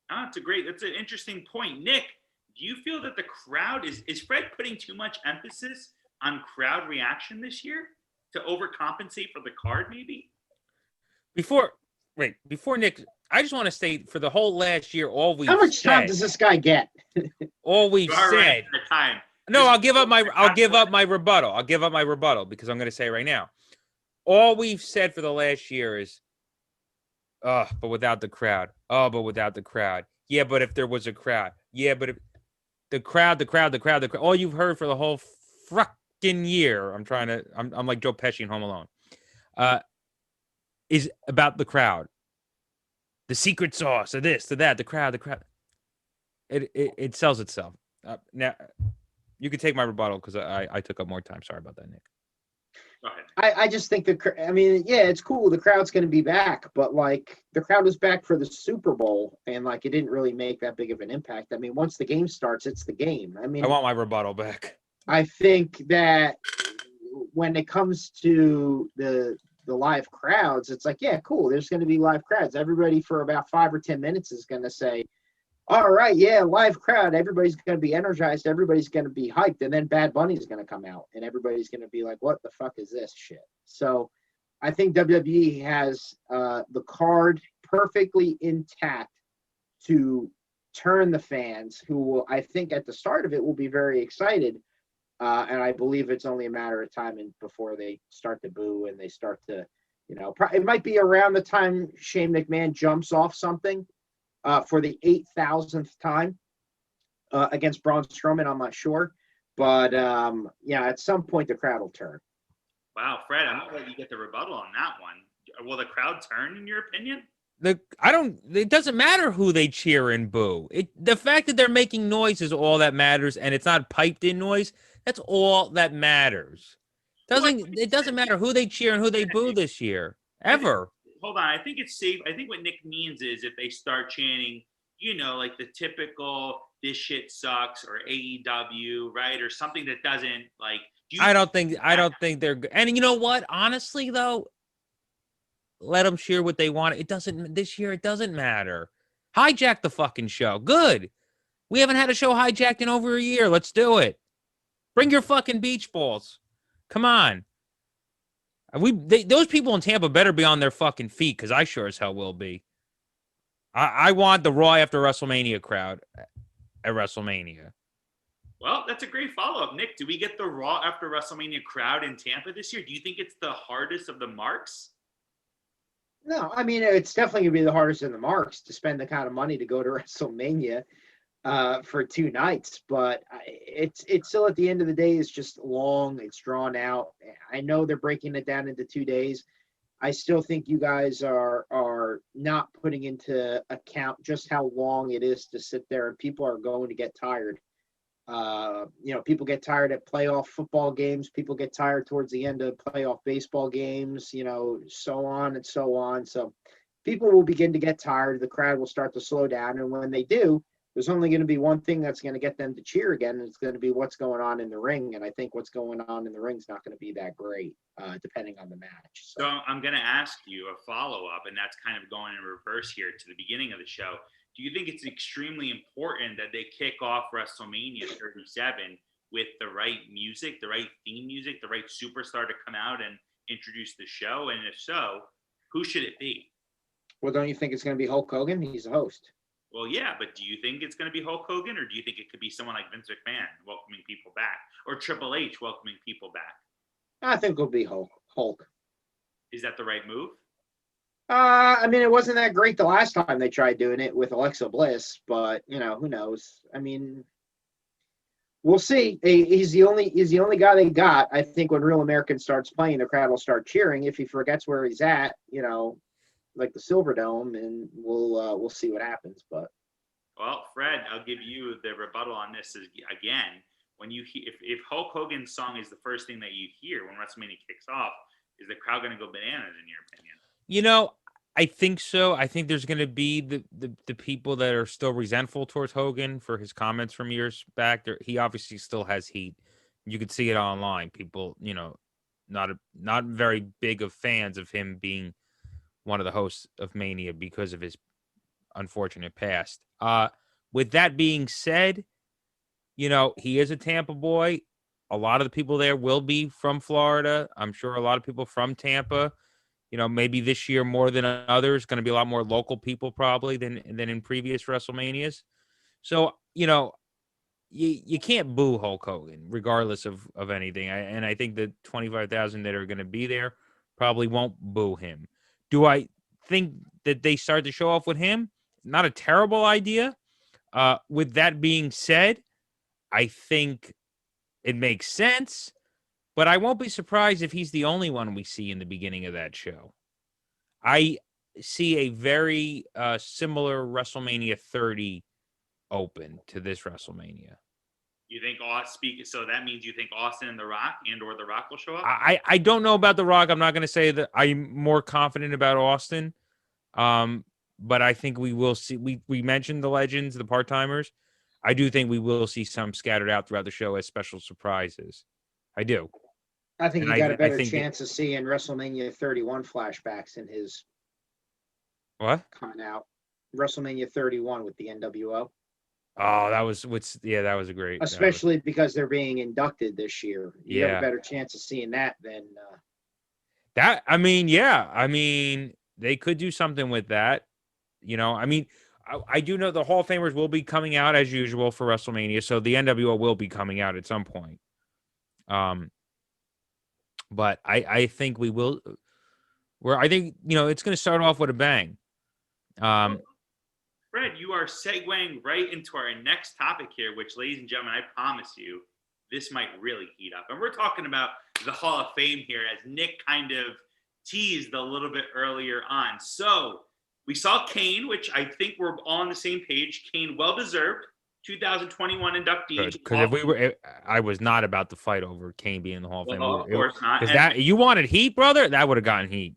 That's an interesting point. Nick, do you feel that the crowd is Fred putting too much emphasis on crowd reaction this year to overcompensate for the card, maybe? Before Nick, I just want to state, for the whole last year, how much time does this guy get? All we've said. Time. No, I'll give up my rebuttal. I'll give up my rebuttal because I'm going to say right now, all we've said for the last year is, but without the crowd. Oh, but without the crowd. Yeah, but if there was a crowd. Yeah, but if the crowd. All you've heard for the whole fucking year. I'm like Joe Pesci in Home Alone. Is about the crowd. The secret sauce of this, to that, the crowd. It sells itself. Now, you can take my rebuttal because I took up more time. Sorry about that, Nick. Go ahead. I just think it's cool. The crowd's going to be back, but like the crowd was back for the Super Bowl, and like it didn't really make that big of an impact. I mean, once the game starts, it's the game. I mean, I want my rebuttal back. I think that when it comes to the live crowds, it's like, yeah, cool. There's going to be live crowds. Everybody for about 5 or 10 minutes is going to say, all right, yeah, live crowd. Everybody's going to be energized. Everybody's going to be hyped. And then Bad Bunny is going to come out and everybody's going to be like, what the fuck is this shit? So I think WWE has the card perfectly intact to turn the fans who will, I think at the start of it, will be very excited. And I believe it's only a matter of time before they start to boo and they start to, it might be around the time Shane McMahon jumps off something for the 8,000th time against Braun Strowman. I'm not sure. But, at some point the crowd will turn. Wow, Fred, I'm going to let you get the rebuttal on that one. Will the crowd turn, in your opinion? It doesn't matter who they cheer and boo. The fact that they're making noise is all that matters, and it's not piped in noise. That's all that matters. It doesn't matter who they cheer and who they boo this year, ever. Hold on. I think it's safe. I think what Nick means is if they start chanting, like the typical "this shit sucks" or AEW, right, or something that doesn't like. I don't think they're good. And you know what? Honestly, though, let them cheer what they want. This year. It doesn't matter. Hijack the fucking show. Good. We haven't had a show hijacked in over a year. Let's do it. Bring your fucking beach balls. Come on. Those people in Tampa better be on their fucking feet, because I sure as hell will be. I want the Raw after WrestleMania crowd at WrestleMania. Well, that's a great follow-up. Nick, do we get the Raw after WrestleMania crowd in Tampa this year? Do you think it's the hardest of the marks? No, I mean, it's definitely going to be the hardest of the marks to spend the kind of money to go to WrestleMania for 2 nights. But it's still, at the end of the day, it's just long. It's drawn out. I know they're breaking it down into 2 days. I still think you guys are not putting into account just how long it is to sit there, and people are going to get tired. People get tired at playoff football games. People get tired towards the end of playoff baseball games, so on and so on. So people will begin to get tired. The crowd will start to slow down. And when they do, there's only going to be one thing that's going to get them to cheer again. And it's going to be what's going on in the ring. And I think what's going on in the ring is not going to be that great, depending on the match. So I'm going to ask you a follow-up, and that's kind of going in reverse here to the beginning of the show. Do you think it's extremely important that they kick off WrestleMania 37 with the right music, the right theme music, the right superstar to come out and introduce the show? And if so, who should it be? Well, don't you think it's going to be Hulk Hogan? He's the host. Well, yeah, but do you think it's going to be Hulk Hogan, or do you think it could be someone like Vince McMahon welcoming people back, or Triple H welcoming people back? I think it'll be Hulk. Is that the right move? I mean, it wasn't that great the last time they tried doing it with Alexa Bliss, but who knows? I mean, we'll see. He's the only guy they got. I think when Real American starts playing, the crowd will start cheering. If he forgets where he's at, like the Silverdome, and we'll see what happens. But well, Fred, I'll give you the rebuttal on this again. When if Hulk Hogan's song is the first thing that you hear when WrestleMania kicks off, is the crowd going to go bananas in your opinion? I think so. I think there's going to be the people that are still resentful towards Hogan for his comments from years back. He obviously still has heat. You could see it online. People, not very big of fans of him being one of the hosts of Mania because of his unfortunate past. With that being said, he is a Tampa boy. A lot of the people there will be from Florida. I'm sure a lot of people from Tampa. Maybe this year more than others, going to be a lot more local people probably than in previous WrestleManias. So, you can't boo Hulk Hogan regardless of anything. And I think the 25,000 that are going to be there probably won't boo him. Do I think that they start to show off with him? Not a terrible idea. With that being said, I think it makes sense. But I won't be surprised if he's the only one we see in the beginning of that show. I see a very similar WrestleMania 30 open to this WrestleMania. You think so that means you think Austin and The Rock or The Rock will show up? I don't know about The Rock. I'm not going to say that I'm more confident about Austin. But I think we will see. We mentioned the legends, the part-timers. I do think we will see some scattered out throughout the show as special surprises. I do. I think you got a better chance of seeing WrestleMania 31 flashbacks in his coming out. WrestleMania 31 with the NWO. Oh, that was a great. Especially because they're being inducted this year. You have a better chance of seeing that than that. I mean, they could do something with that. I do know the Hall of Famers will be coming out as usual for WrestleMania, so the NWO will be coming out at some point. But I think we will. I think it's going to start off with a bang. Fred, you are segueing right into our next topic here, which, ladies and gentlemen, I promise you, this might really heat up. And we're talking about the Hall of Fame here, as Nick kind of teased a little bit earlier on. So we saw Kane, which I think we're all on the same page. Kane, well-deserved 2021 inductee. Because I was not about to fight over Kane being in the Hall of Fame. Of course not. Because you wanted heat, brother, that would have gotten heat.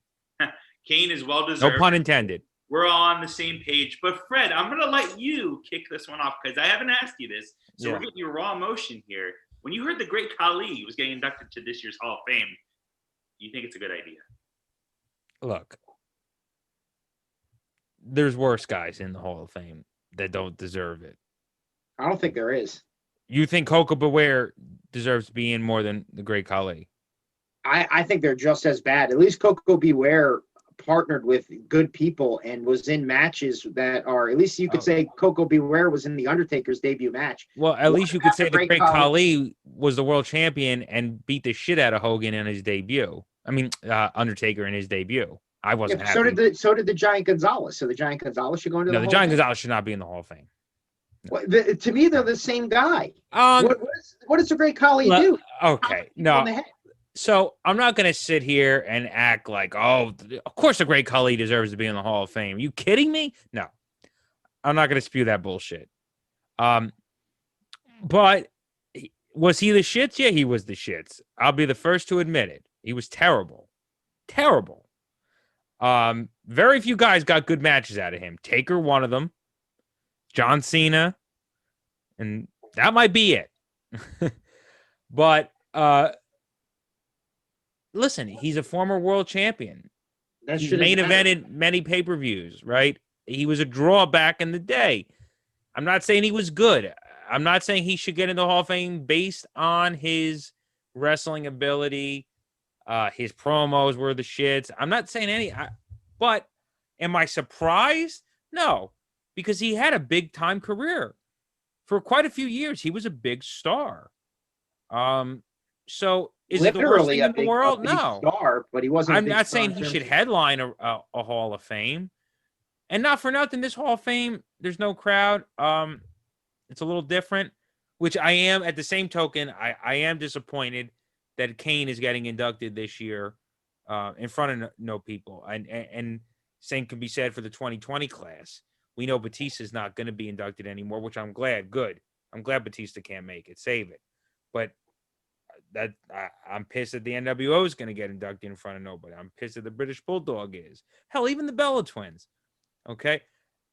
Kane is well-deserved. No pun intended. We're all on the same page. But Fred, I'm going to let you kick this one off because I haven't asked you this. So we're getting your raw emotion here. When you heard the great Khali was getting inducted to this year's Hall of Fame, do you think it's a good idea? Look, there's worse guys in the Hall of Fame that don't deserve it. I don't think there is. You think Coco Beware deserves to be in more than the Great Khali? I think they're just as bad. At least Coco Beware partnered with good people and was in matches that are, at least you could say Coco Beware was in the Undertaker's debut match. Well, at least you could say the Great Khali was the world champion and beat the shit out of Hogan in his debut. I mean, Undertaker in his debut. I wasn't happy. So did the Giant Gonzalez. So the Giant Gonzalez should go into the Hall of Fame? Giant Gonzalez should not be in the Hall of Fame. Well, to me, they're the same guy. What does the Great Khali do? Okay, no. So I'm not going to sit here and act like, of course the Great Khali deserves to be in the Hall of Fame. Are you kidding me? No. I'm not going to spew that bullshit. But was he the shits? Yeah, he was the shits. I'll be the first to admit it. He was terrible. Terrible. Very few guys got good matches out of him. Taker, one of them. John Cena. And that might be it. But listen, he's a former world champion. He's main evented many pay-per-views, right? He was a draw back in the day. I'm not saying he was good. I'm not saying he should get into the Hall of Fame based on his wrestling ability. His promos were the shits. I'm not saying but am I surprised? No, because he had a big-time career. For quite a few years, he was a big star. So is it the worst thing in the world? No. Star, but he wasn't. I'm not saying he should headline a Hall of Fame. And not for nothing, this Hall of Fame, there's no crowd. It's a little different, which I am. At the same token, I am disappointed that Kane is getting inducted this year in front of no people. And same can be said for the 2020 class. We know Batista's not going to be inducted anymore, which I'm glad. Good. I'm glad Batista can't make it. Save it. But I'm pissed that the NWO is going to get inducted in front of nobody. I'm pissed that the British Bulldog is. Hell, even the Bella Twins. Okay?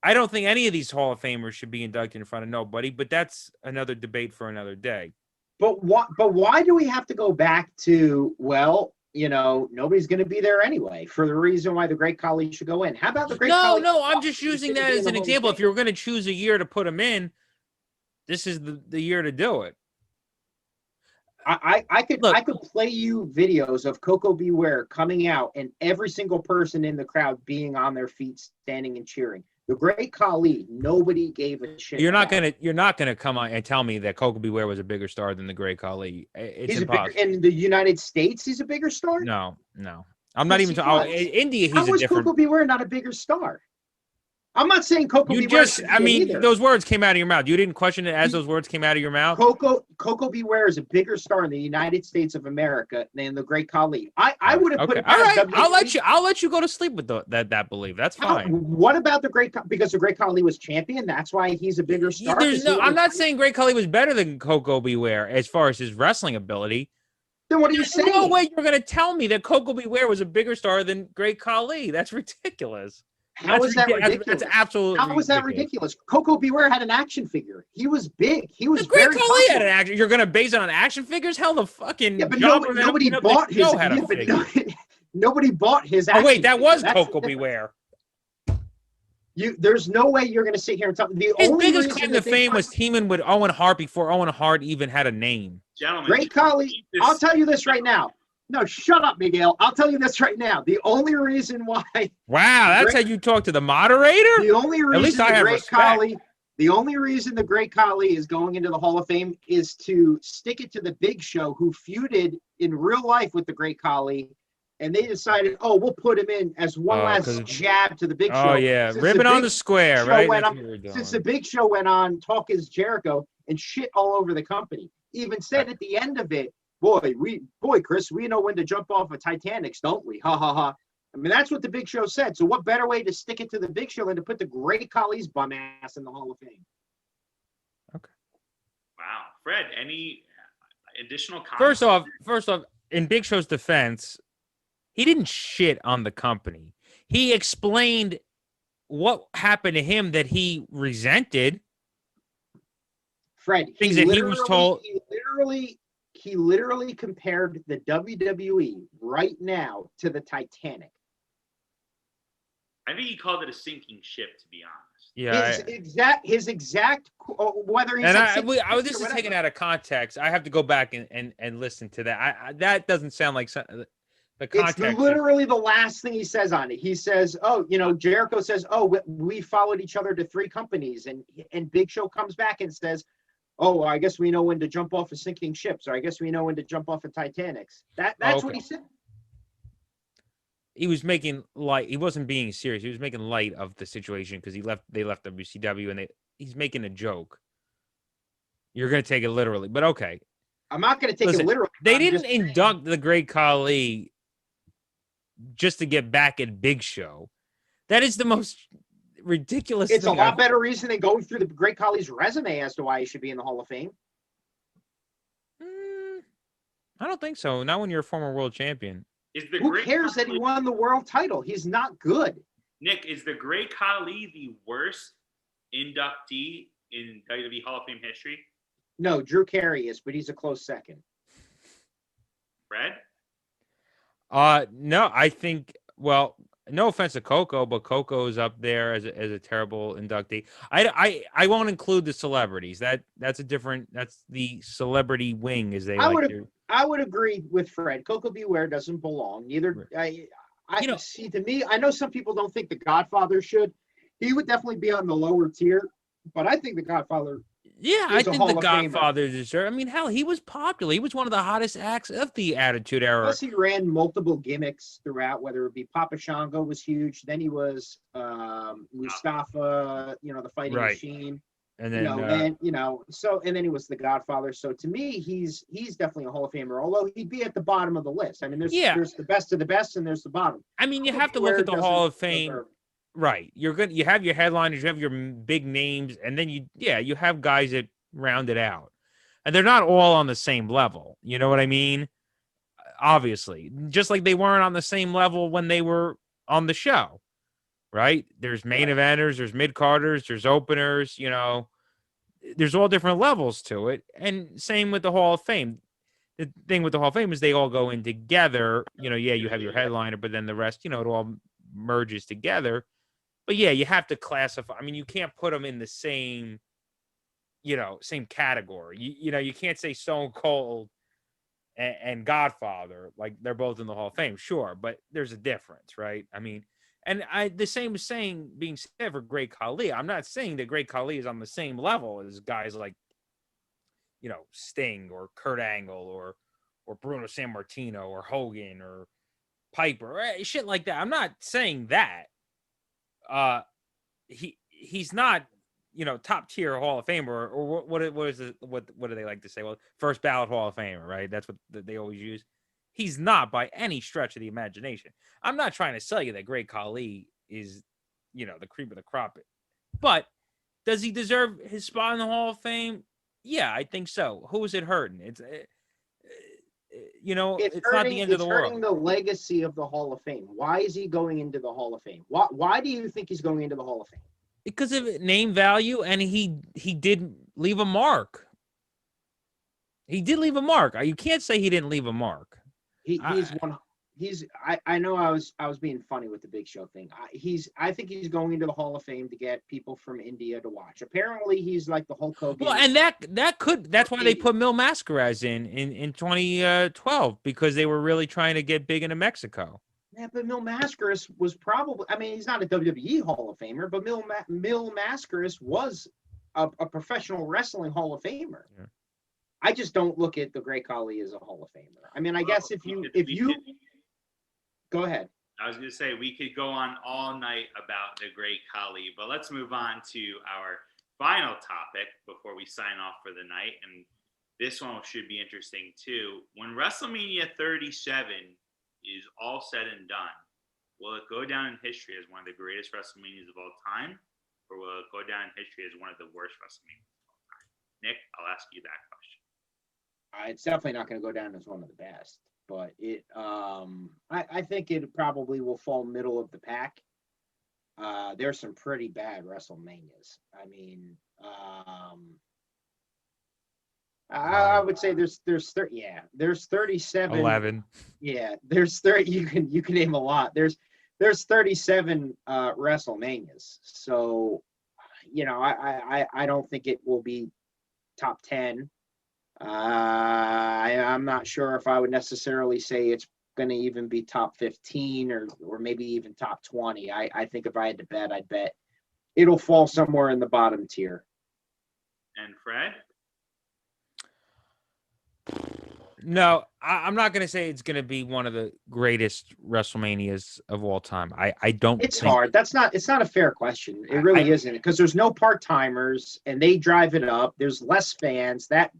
I don't think any of these Hall of Famers should be inducted in front of nobody, but that's another debate for another day. But why do we have to go back to, nobody's going to be there anyway, for the reason why the Great Khali should go in? How about the Great Khali? No, I'm just using that as an example. If you were going to choose a year to put him in, this is the year to do it. I could play you videos of Coco Beware coming out and every single person in the crowd being on their feet, standing and cheering. The Great Khali, nobody gave a shit. You're not gonna come on and tell me that Coco Beware was a bigger star than the Great Khali. It's impossible. In the United States, he's a bigger star. No. I'm not even talking. In India, he's a different. Coco Beware not a bigger star? I'm not saying Coco Beware. Those words came out of your mouth. You didn't question it as those words came out of your mouth. Coco Beware is a bigger star in the United States of America than the Great Khali. I would have put it. All right, I'll let you go to sleep with that belief. That's fine. What about the Great? Because the Great Khali was champion. That's why he's a bigger star. I'm not saying Great Khali was better than Coco Beware as far as his wrestling ability. Then what are you saying? No way you're going to tell me that Coco Beware was a bigger star than Great Khali. That's ridiculous. How is that ridiculous? That's absolutely How was that ridiculous? Coco Beware had an action figure. He was big. He was Great Khali had an action. You're going to base it on action figures? Hell, the fucking but nobody bought his. Nobody bought his. Oh wait, that was Coco Beware. There's no way you're going to sit here and tell me. His biggest claim to fame was teaming with Owen Hart before Owen Hart even had a name. Gentlemen, Great Khali. I'll tell you this right now. No, shut up, Miguel. I'll tell you this right now. The only reason why. Wow, that's how you talk to the moderator? The only reason the only reason the Great Khali is going into the Hall of Fame is to stick it to the Big Show, who feuded in real life with the Great Khali, and they decided, we'll put him in as one last jab to the Big Show. Oh yeah, ribbon on the square, right? Since the Big Show went on Talk Is Jericho and shit all over the company, even said at the end of it, Chris, we know when to jump off of Titanics, don't we? Ha ha ha. I mean, that's what the Big Show said. So what better way to stick it to the Big Show than to put the Great Khali's bum ass in the Hall of Fame? Okay. Wow. Fred, any additional comments? First off, in Big Show's defense, he didn't shit on the company. He explained what happened to him that he resented. Fred, things that he was told. He literally compared the WWE right now to the Titanic. I think he called it a sinking ship, to be honest. Yeah. His exact whether he's And at this is taken out of context. I have to go back and listen to that. That doesn't sound like the context. It's literally the last thing he says on it. He says, "Oh, Jericho says, oh, we followed each other to 3 companies," and Big Show comes back and says, "Oh, I guess we know when to jump off of sinking ships, or I guess we know when to jump off of Titanics." That's what he said. He was making light. He wasn't being serious. He was making light of the situation because they left WCW and he's making a joke. You're going to take it literally, but okay. I'm not going to take it literally. They didn't induct the Great Khali just to get back at Big Show. That is the most ridiculous It's thing. a lot better reason than going through the Great Khali's resume as to why he should be in the Hall of Fame. I don't think so. Not when you're a former world champion. Who cares that he won the world title? He's not good. Nick, is the Great Khali the worst inductee in WWE Hall of Fame history? No, Drew Carey is, but he's a close second. Fred? No, I think. Well, no offense to Coco, but Coco is up there as a terrible inductee. I won't include the celebrities. That's a different. That's the celebrity wing, as they like to. I would agree with Fred. Coco Beware doesn't belong. Neither. See, to me, I know some people don't think the Godfather should. He would definitely be on the lower tier, but I think the Godfather. Yeah, I think the Godfather deserves. I mean, hell, he was popular. He was one of the hottest acts of the Attitude Era. Plus, he ran multiple gimmicks throughout, whether it be Papa Shango was huge. Then he was Mustafa, the fighting machine. And then, and then he was the Godfather. So to me, he's definitely a Hall of Famer, although he'd be at the bottom of the list. I mean, there's the best of the best, and there's the bottom. I mean, you have to look at the Hall of Fame. Right. You have your headliners, you have your big names, and then you have guys that round it out. And they're not all on the same level. You know what I mean? Obviously. Just like they weren't on the same level when they were on the show. Right? There's main eventers, there's mid-carders, there's openers, there's all different levels to it. And same with the Hall of Fame. The thing with the Hall of Fame is they all go in together. You have your headliner, but then the rest, it all merges together. But yeah, you have to classify. I mean, you can't put them in the same, same category. You can't say Stone Cold and Godfather, like they're both in the Hall of Fame. Sure, but there's a difference, right? I mean, and the same being said for Great Khali. I'm not saying that Great Khali is on the same level as guys like, Sting or Kurt Angle or Bruno Sammartino or Hogan or Piper, or shit like that. I'm not saying that. He's not, top tier Hall of Famer, or what do they like to say? Well, first ballot Hall of Famer, right? That's what they always use. He's not by any stretch of the imagination. I'm not trying to sell you that Great Khali is, the cream of the crop. But does he deserve his spot in the Hall of Fame? Yeah, I think so. Who is it hurting? It's not the end of the world. It's hurting the legacy of the Hall of Fame. Why is he going into the Hall of Fame? Why do you think he's going into the Hall of Fame? Because of name value, and he did leave a mark. He did leave a mark. You can't say he didn't leave a mark. I know I was being funny with the Big Show thing. I think he's going into the Hall of Fame to get people from India to watch. Apparently, he's like the Hulk Hogan. Well, and that's why they put Mil Mascaraz in 2012, because they were really trying to get big into Mexico. Yeah, but Mil Mascaraz was probably, he's not a WWE Hall of Famer, but Mil Mascaraz was a professional wrestling Hall of Famer. Yeah. I just don't look at the Great Khali as a Hall of Famer. I mean, I guess if you go ahead. I was going to say we could go on all night about the Great Khali, but let's move on to our final topic before we sign off for the night. And this one should be interesting too. When WrestleMania 37 is all said and done, will it go down in history as one of the greatest WrestleManias of all time, or will it go down in history as one of the worst WrestleManias of all time? Nick, I'll ask you that question. It's definitely not going to go down as one of the best, but I think it probably will fall middle of the pack. There's some pretty bad WrestleManias. I mean, I would say there's 37. 11. Yeah, there's 30. You can name a lot. There's there's 37 WrestleManias, so I don't think it will be top 10. I'm not sure if I would necessarily say it's going to even be top 15 or maybe even top 20. I think if I had to bet, I'd bet it'll fall somewhere in the bottom tier. And Fred? No, I'm not going to say it's going to be one of the greatest WrestleManias of all time. I don't. It's think hard. It's not a fair question. It really isn't, because there's no part timers and they drive it up. There's less fans. That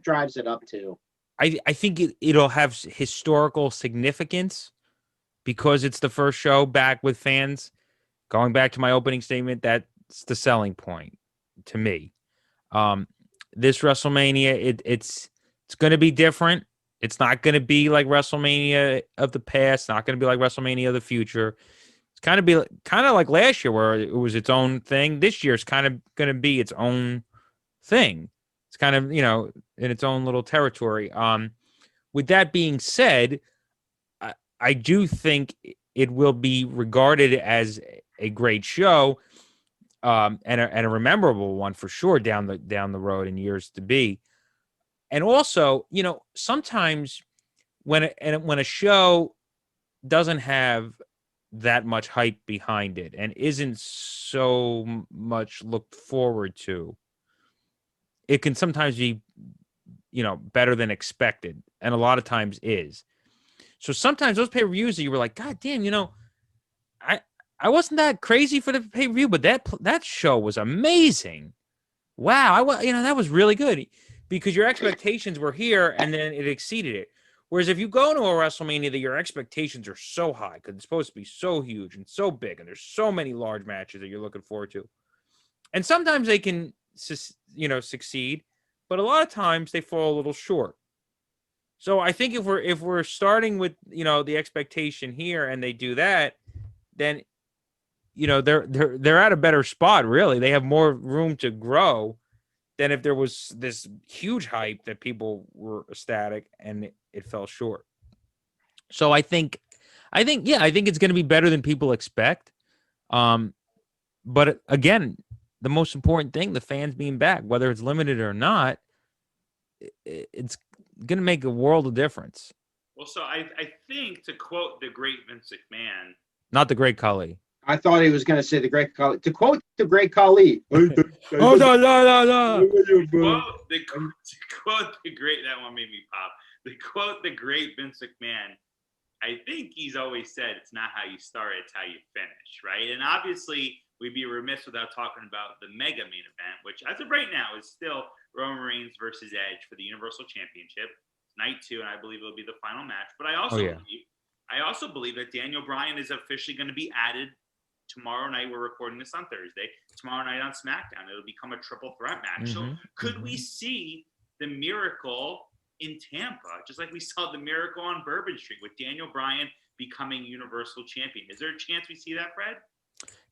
drives it up too. I think it'll have historical significance because it's the first show back with fans. Going back to my opening statement, that's the selling point to me. This WrestleMania, it's going to be different. It's not going to be like WrestleMania of the past. Not going to be like WrestleMania of the future. It's kind of like last year where it was its own thing. This year it's kind of going to be its own thing. It's kind of, in its own little territory. With that being said, I do think it will be regarded as a great show, and a memorable one for sure down the road in years to be. And also, sometimes when a show doesn't have that much hype behind it and isn't so much looked forward to, it can sometimes be, better than expected, and a lot of times is. So sometimes those pay-per-views that you were like, God damn, I wasn't that crazy for the pay-per-view, but that show was amazing. Wow, that was really good, because your expectations were here and then it exceeded it. Whereas if you go to a WrestleMania that your expectations are so high because it's supposed to be so huge and so big and there's so many large matches that you're looking forward to, and sometimes they can succeed, but a lot of times they fall a little short. So I think if we're starting with the expectation here and they do that, then they're at a better spot. Really, they have more room to grow than if there was this huge hype that people were ecstatic and it fell short. So I think it's going to be better than people expect. But again, the most important thing, the fans being back, whether it's limited or not, it's going to make a world of difference. Well, so I think, to quote the great Vince McMahon, not the great Khali. I thought he was going to say the great Khali. To quote the great Khali. Oh, no. To quote the great, that one made me pop. To quote the great Vince McMahon, I think he's always said it's not how you start, it's how you finish, right? And obviously, we'd be remiss without talking about the mega main event, which as of right now is still Roman Reigns versus Edge for the Universal Championship. It's night 2, and I believe it'll be the final match. But I also believe that Daniel Bryan is officially going to be added tomorrow night. We're recording this on Thursday. Tomorrow night on SmackDown, it'll become a triple threat match. So could we see the miracle in Tampa, just like we saw the miracle on Bourbon Street with Daniel Bryan becoming Universal Champion? Is there a chance we see that, Fred?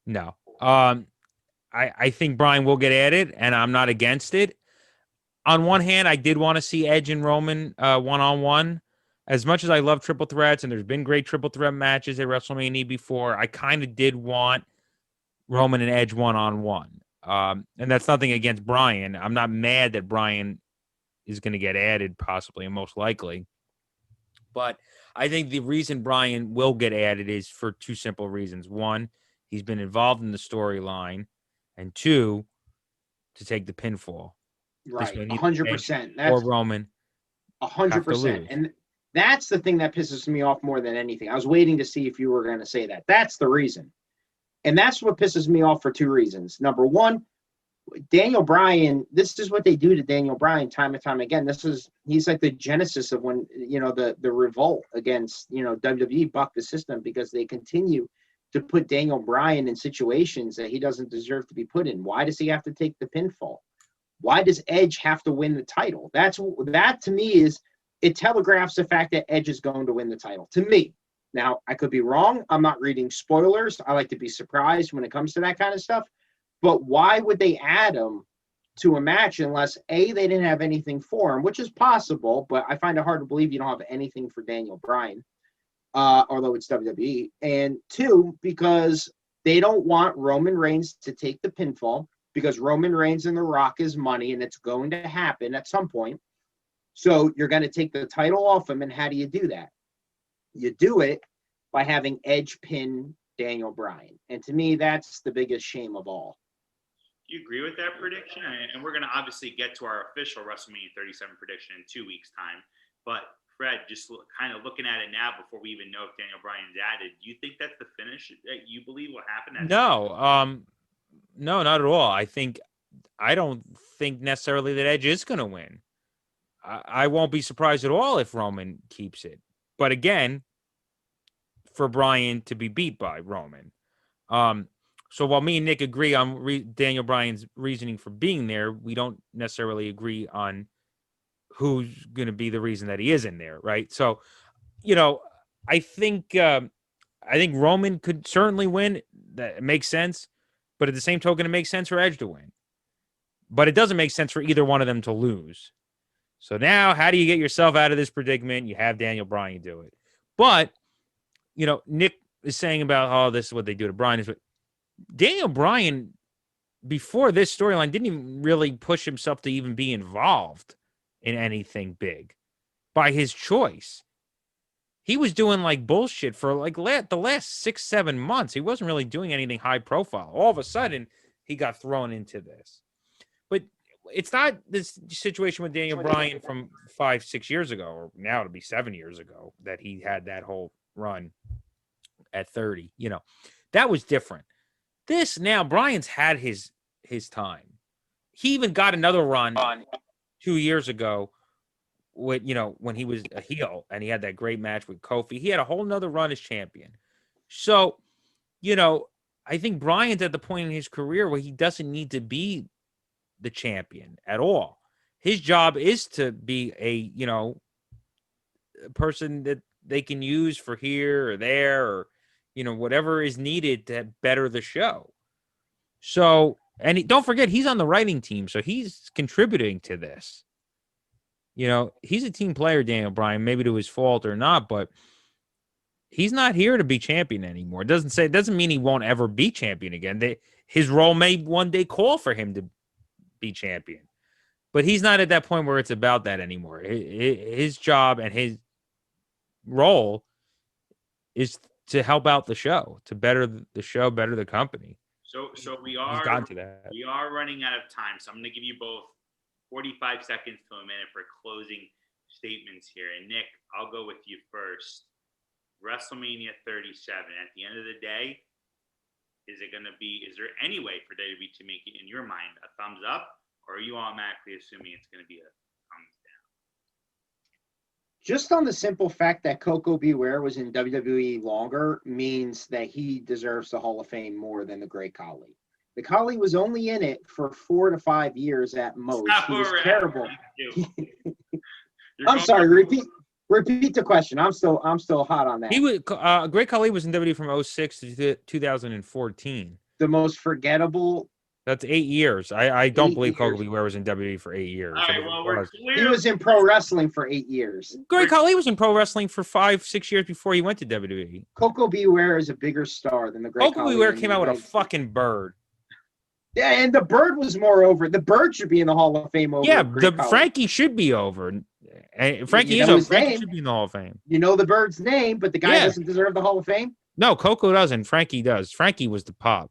No. I think Bryan will get added, and I'm not against it. On one hand, I did want to see Edge and Roman one-on-one. As much as I love triple threats, and there's been great triple threat matches at WrestleMania before, I kind of did want Roman and Edge one-on-one. And that's nothing against Bryan. I'm not mad that Bryan is going to get added, possibly, and most likely. But I think the reason Bryan will get added is for two simple reasons. One, he's been involved in the storyline. And two, to take the pinfall. Right, 100%. Or Roman. 100%. And that's the thing that pisses me off more than anything. I was waiting to see if you were going to say that. That's the reason. And that's what pisses me off for two reasons. Number one, Daniel Bryan, this is what they do to Daniel Bryan time and time again. He's like the genesis of when, the revolt against, WWE bucked the system, because they continue to put Daniel Bryan in situations that he doesn't deserve to be put in. Why does he have to take the pinfall? Why does Edge have to win the title? That to me it telegraphs the fact that Edge is going to win the title, to me. Now, I could be wrong. I'm not reading spoilers. I like to be surprised when it comes to that kind of stuff. But why would they add him to a match unless, A, they didn't have anything for him, which is possible, but I find it hard to believe you don't have anything for Daniel Bryan. although it's WWE. And 2, because they don't want Roman Reigns to take the pinfall, because Roman Reigns and The Rock is money, and it's going to happen at some point. So you're going to take the title off him, and how do you do that? You do it by having Edge pin Daniel Bryan. And to me, that's the biggest shame of all. Do you agree with that prediction? And we're going to obviously get to our official WrestleMania 37 prediction in 2 weeks' time. But Fred, just kind of looking at it now before we even know if Daniel Bryan's added, do you think that's the finish that you believe will happen? No, no, not at all. I don't think necessarily that Edge is going to win. I won't be surprised at all if Roman keeps it. But again, for Bryan to be beat by Roman. So while me and Nick agree on Daniel Bryan's reasoning for being there, we don't necessarily agree on who's going to be the reason that he is in there, right? So, I think Roman could certainly win. That makes sense. But at the same token, it makes sense for Edge to win. But it doesn't make sense for either one of them to lose. So now, how do you get yourself out of this predicament? You have Daniel Bryan do it. But, Nick is saying about, oh, this is what they do to Bryan. Is what Daniel Bryan, before this storyline, didn't even really push himself to even be involved in anything big by his choice. He was doing like bullshit for like the last 6-7 months. He wasn't really doing anything high profile. All of a sudden, he got thrown into this. But it's not this situation with Daniel Bryan from 5-6 years ago, or now it'll be 7 years ago, that he had that whole run at 30. That was different. This now, Bryan's had his time. He even got another run 2 years ago with, when he was a heel and he had that great match with Kofi. He had a whole nother run as champion. So, I think Bryan's at the point in his career where he doesn't need to be the champion at all. His job is to be a person that they can use for here or there, or whatever is needed to better the show. So, and don't forget, he's on the writing team, so he's contributing to this. He's a team player, Daniel Bryan, maybe to his fault or not, but he's not here to be champion anymore. It doesn't mean he won't ever be champion again. His role may one day call for him to be champion, but he's not at that point where it's about that anymore. His job and his role is to help out the show, to better the show, better the company. So he's gotten to that. We are running out of time, so I'm going to give you both 45 seconds to a minute for closing statements here. And Nick, I'll go with you first. WrestleMania 37. At the end of the day, is there any way for WWE to make it, in your mind, a thumbs up, or are you automatically assuming it's going to be a thumbs down? Just on the simple fact that Coco Beware was in WWE longer means that he deserves the Hall of Fame more than the Great Khali. The Khali was only in it for 4 to 5 years at most. He was terrible. I'm sorry. Repeat the question. I'm still hot on that. He was Great Khali was in WWE from 06 to 2014. The most forgettable. That's 8 years. I don't believe Coco Beware was in WWE for 8 years. All right, well, he was in pro wrestling for 8 years. Great Khali was in pro wrestling for 5-6 years before he went to WWE. Coco Beware is a bigger star than the Great Khali. Coco Beware came out with a fucking bird. Yeah, and the bird was more over. The bird should be in the Hall of Fame over. Yeah, Frankie should be over. And Frankie is over. Frankie should be in the Hall of Fame. You know the bird's name, but the guy doesn't deserve the Hall of Fame? No, Coco doesn't. Frankie does. Frankie was the pop.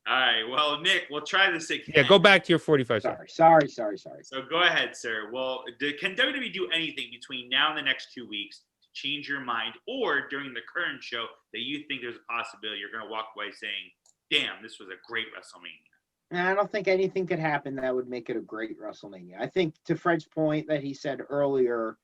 All right. Well, Nick, we'll try this again. Yeah, go back to your 45 seconds. Sorry. So go ahead, sir. Well, can WWE do anything between now and the next 2 weeks to change your mind, or during the current show that you think there's a possibility you're going to walk away saying, damn, this was a great WrestleMania? I don't think anything could happen that would make it a great WrestleMania. I think, to Fred's point that he said earlier,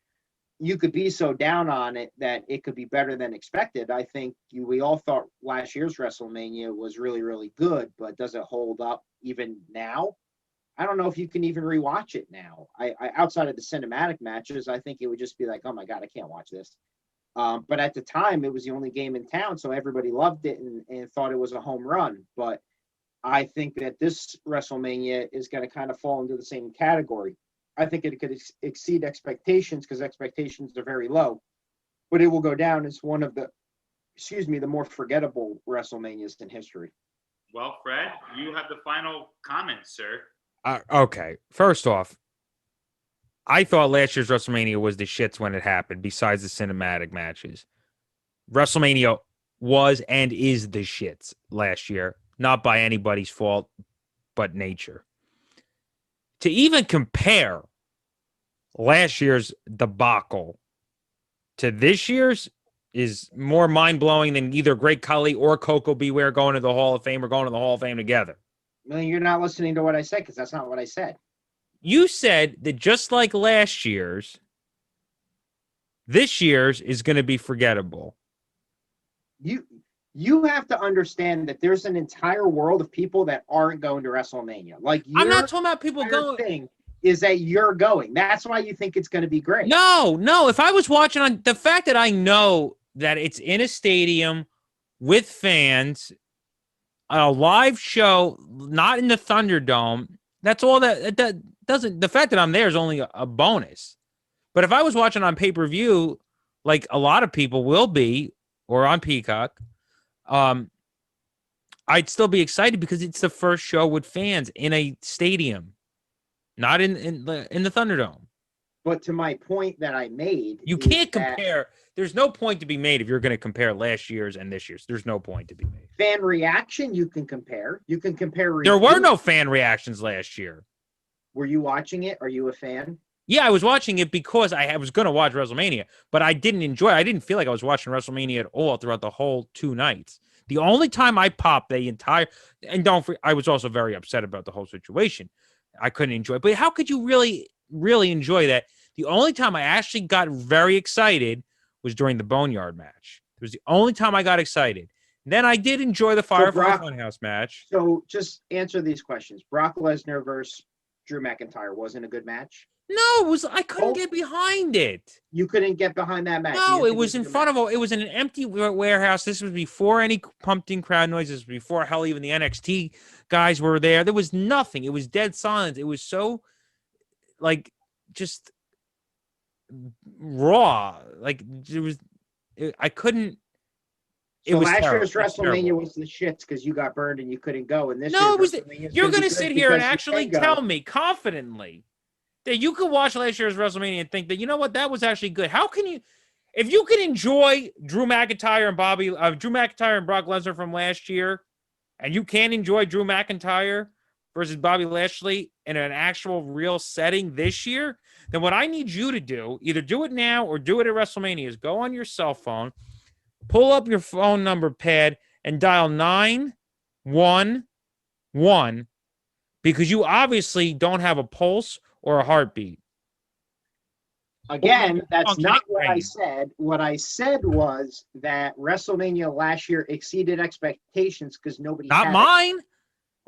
you could be so down on it that it could be better than expected. I think we all thought last year's WrestleMania was really, really good, but does it hold up even now? I don't know if you can even rewatch it now. I outside of the cinematic matches, I think it would just be like, oh my God, I can't watch this. But at the time, it was the only game in town, so everybody loved it and thought it was a home run. But I think that this WrestleMania is going to kind of fall into the same category. I think it could exceed expectations because expectations are very low. but it will go down as one of the more forgettable WrestleManias in history. Well, Fred, you have the final comments, sir. Okay. First off, I thought last year's WrestleMania was the shits when it happened, besides the cinematic matches. WrestleMania was and is the shits last year, not by anybody's fault, but nature. To even compare last year's debacle to this year's is more mind-blowing than either Great Khali or Coco Beware going to the Hall of Fame or going to the Hall of Fame together. Well, you're not listening to what I said because that's not what I said. You said that just like last year's, this year's is going to be forgettable. You have to understand that there's an entire world of people that aren't going to WrestleMania. Like I'm not talking about people going. Thing is that you're going. That's why you think it's going to be great. No. If I was watching on the fact that I know that it's in a stadium with fans, a live show, not in the Thunderdome. That's all that doesn't. The fact that I'm there is only a bonus. But if I was watching on pay-per-view, like a lot of people will be, or on Peacock, I'd still be excited because it's the first show with fans in a stadium, not in the Thunderdome. But to my point that I made, you can't compare. There's no point to be made if you're going to compare last year's and this year's. There's no point to be made. Fan reaction, you can compare. You can compare. There were no fan reactions last year. Were you watching it? Are you a fan? Yeah, I was watching it because I was going to watch WrestleMania, but I didn't enjoy it. I didn't feel like I was watching WrestleMania at all throughout the whole 2 nights. The only time I popped the entire, and I was also very upset about the whole situation. I couldn't enjoy it. But how could you really enjoy that? The only time I actually got very excited was during the Boneyard match. It was the only time I got excited. Then I did enjoy the Firefly Funhouse match. So just answer these questions. Brock Lesnar versus Drew McIntyre wasn't a good match? No, I couldn't get behind it. You couldn't get behind that match? No, it was in front of it was in an empty warehouse. This was before any pumped-in crowd noises, before hell even the NXT guys were there. There was nothing. It was dead silence. It was so, like, just raw. Like, I couldn't. So last year's WrestleMania was the shits because you got burned and you couldn't go. And this year, it was. You're going to sit here and actually tell me confidently that you could watch last year's WrestleMania and think that, you know what, that was actually good. How can you, if you can enjoy Drew McIntyre and Brock Lesnar from last year, and you can't enjoy Drew McIntyre versus Bobby Lashley in an actual real setting this year, then what I need you to do, either do it now or do it at WrestleMania, is go on your cell phone, pull up your phone number pad, and dial 911 because you obviously don't have a pulse or a heartbeat. Again, that's not what I said. What I said was that WrestleMania last year exceeded expectations because nobody. Not mine.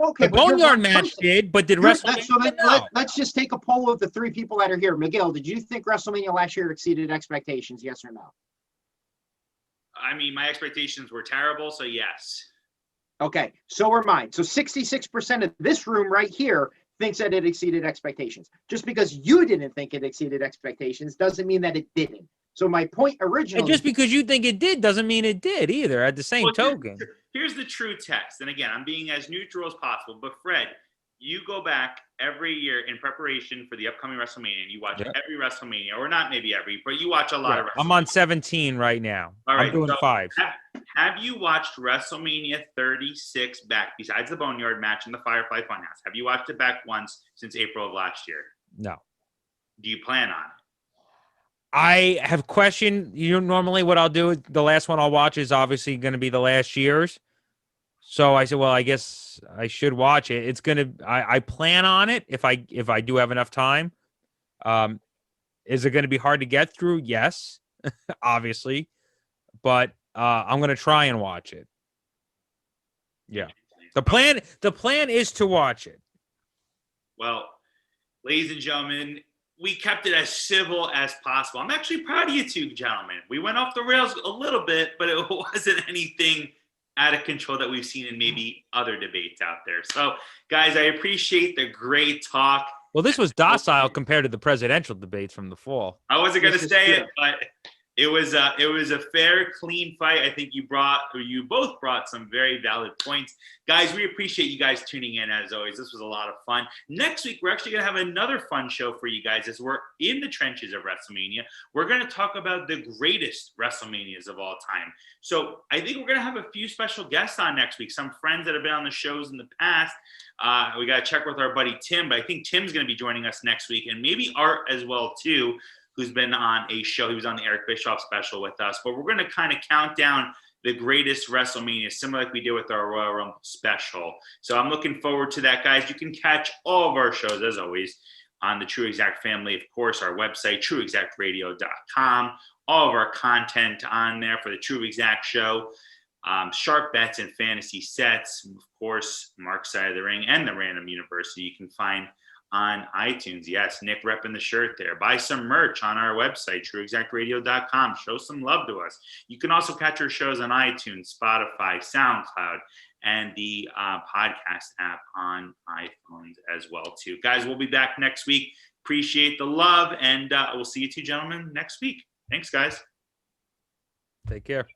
Okay, the Boneyard match did, but did WrestleMania? Let's just take a poll of the 3 people that are here. Miguel, did you think WrestleMania last year exceeded expectations? Yes or no? I mean, my expectations were terrible, so yes. Okay, so were mine. So 66% of this room right here thinks that it exceeded expectations. Just because you didn't think it exceeded expectations doesn't mean that it didn't. So my point originally... And just because you think it did doesn't mean it did either, at the same token. Here's the true test. And again, I'm being as neutral as possible. But Fred, you go back every year in preparation for the upcoming WrestleMania. You watch every WrestleMania, or not maybe every, but you watch a lot of WrestleMania. I'm on 17 right now. All right, I'm doing 5. Have you watched WrestleMania 36 back, besides the Boneyard match and the Firefly Funhouse? Have you watched it back once since April of last year? No. Do you plan on it? I have questioned, normally what I'll do, the last one I'll watch is obviously going to be the last year's. So I said, well, I guess I should watch it. It's going to, I plan on it if I do have enough time. Is it going to be hard to get through? Yes, obviously. But I'm going to try and watch it. Yeah. The plan is to watch it. Well, ladies and gentlemen, we kept it as civil as possible. I'm actually proud of you two gentlemen. We went off the rails a little bit, but it wasn't anything out of control that we've seen in maybe other debates out there. So, guys, I appreciate the great talk. Well, this was docile compared to the presidential debates from the fall. I wasn't going to say it, but It was a fair, clean fight. I think you both brought some very valid points. Guys, we appreciate you guys tuning in as always. This was a lot of fun. Next week, we're actually going to have another fun show for you guys as we're in the trenches of WrestleMania. We're going to talk about the greatest WrestleManias of all time. So I think we're going to have a few special guests on next week. Some friends that have been on the shows in the past. We got to check with our buddy Tim, but I think Tim's going to be joining us next week, and maybe Art as well too, who's been on a show. He was on the Eric Bischoff special with us. But we're going to kind of count down the greatest WrestleMania, similar like we did with our Royal Rumble special. So I'm looking forward to that, guys. You can catch all of our shows, as always, on the TruExact family. Of course, our website, TruExactRadio.com. All of our content on there for the TruExact show. Sharp bets and fantasy sets. Of course, Mark's Side of the Ring and the Random University you can find on iTunes. Yes, Nick repping the shirt there. Buy some merch on our website, TruExactRadio.com. Show some love to us. You can also catch our shows on iTunes, Spotify, SoundCloud, and the podcast app on iPhones as well, too. Guys, we'll be back next week. Appreciate the love, and we'll see you two gentlemen next week. Thanks, guys. Take care.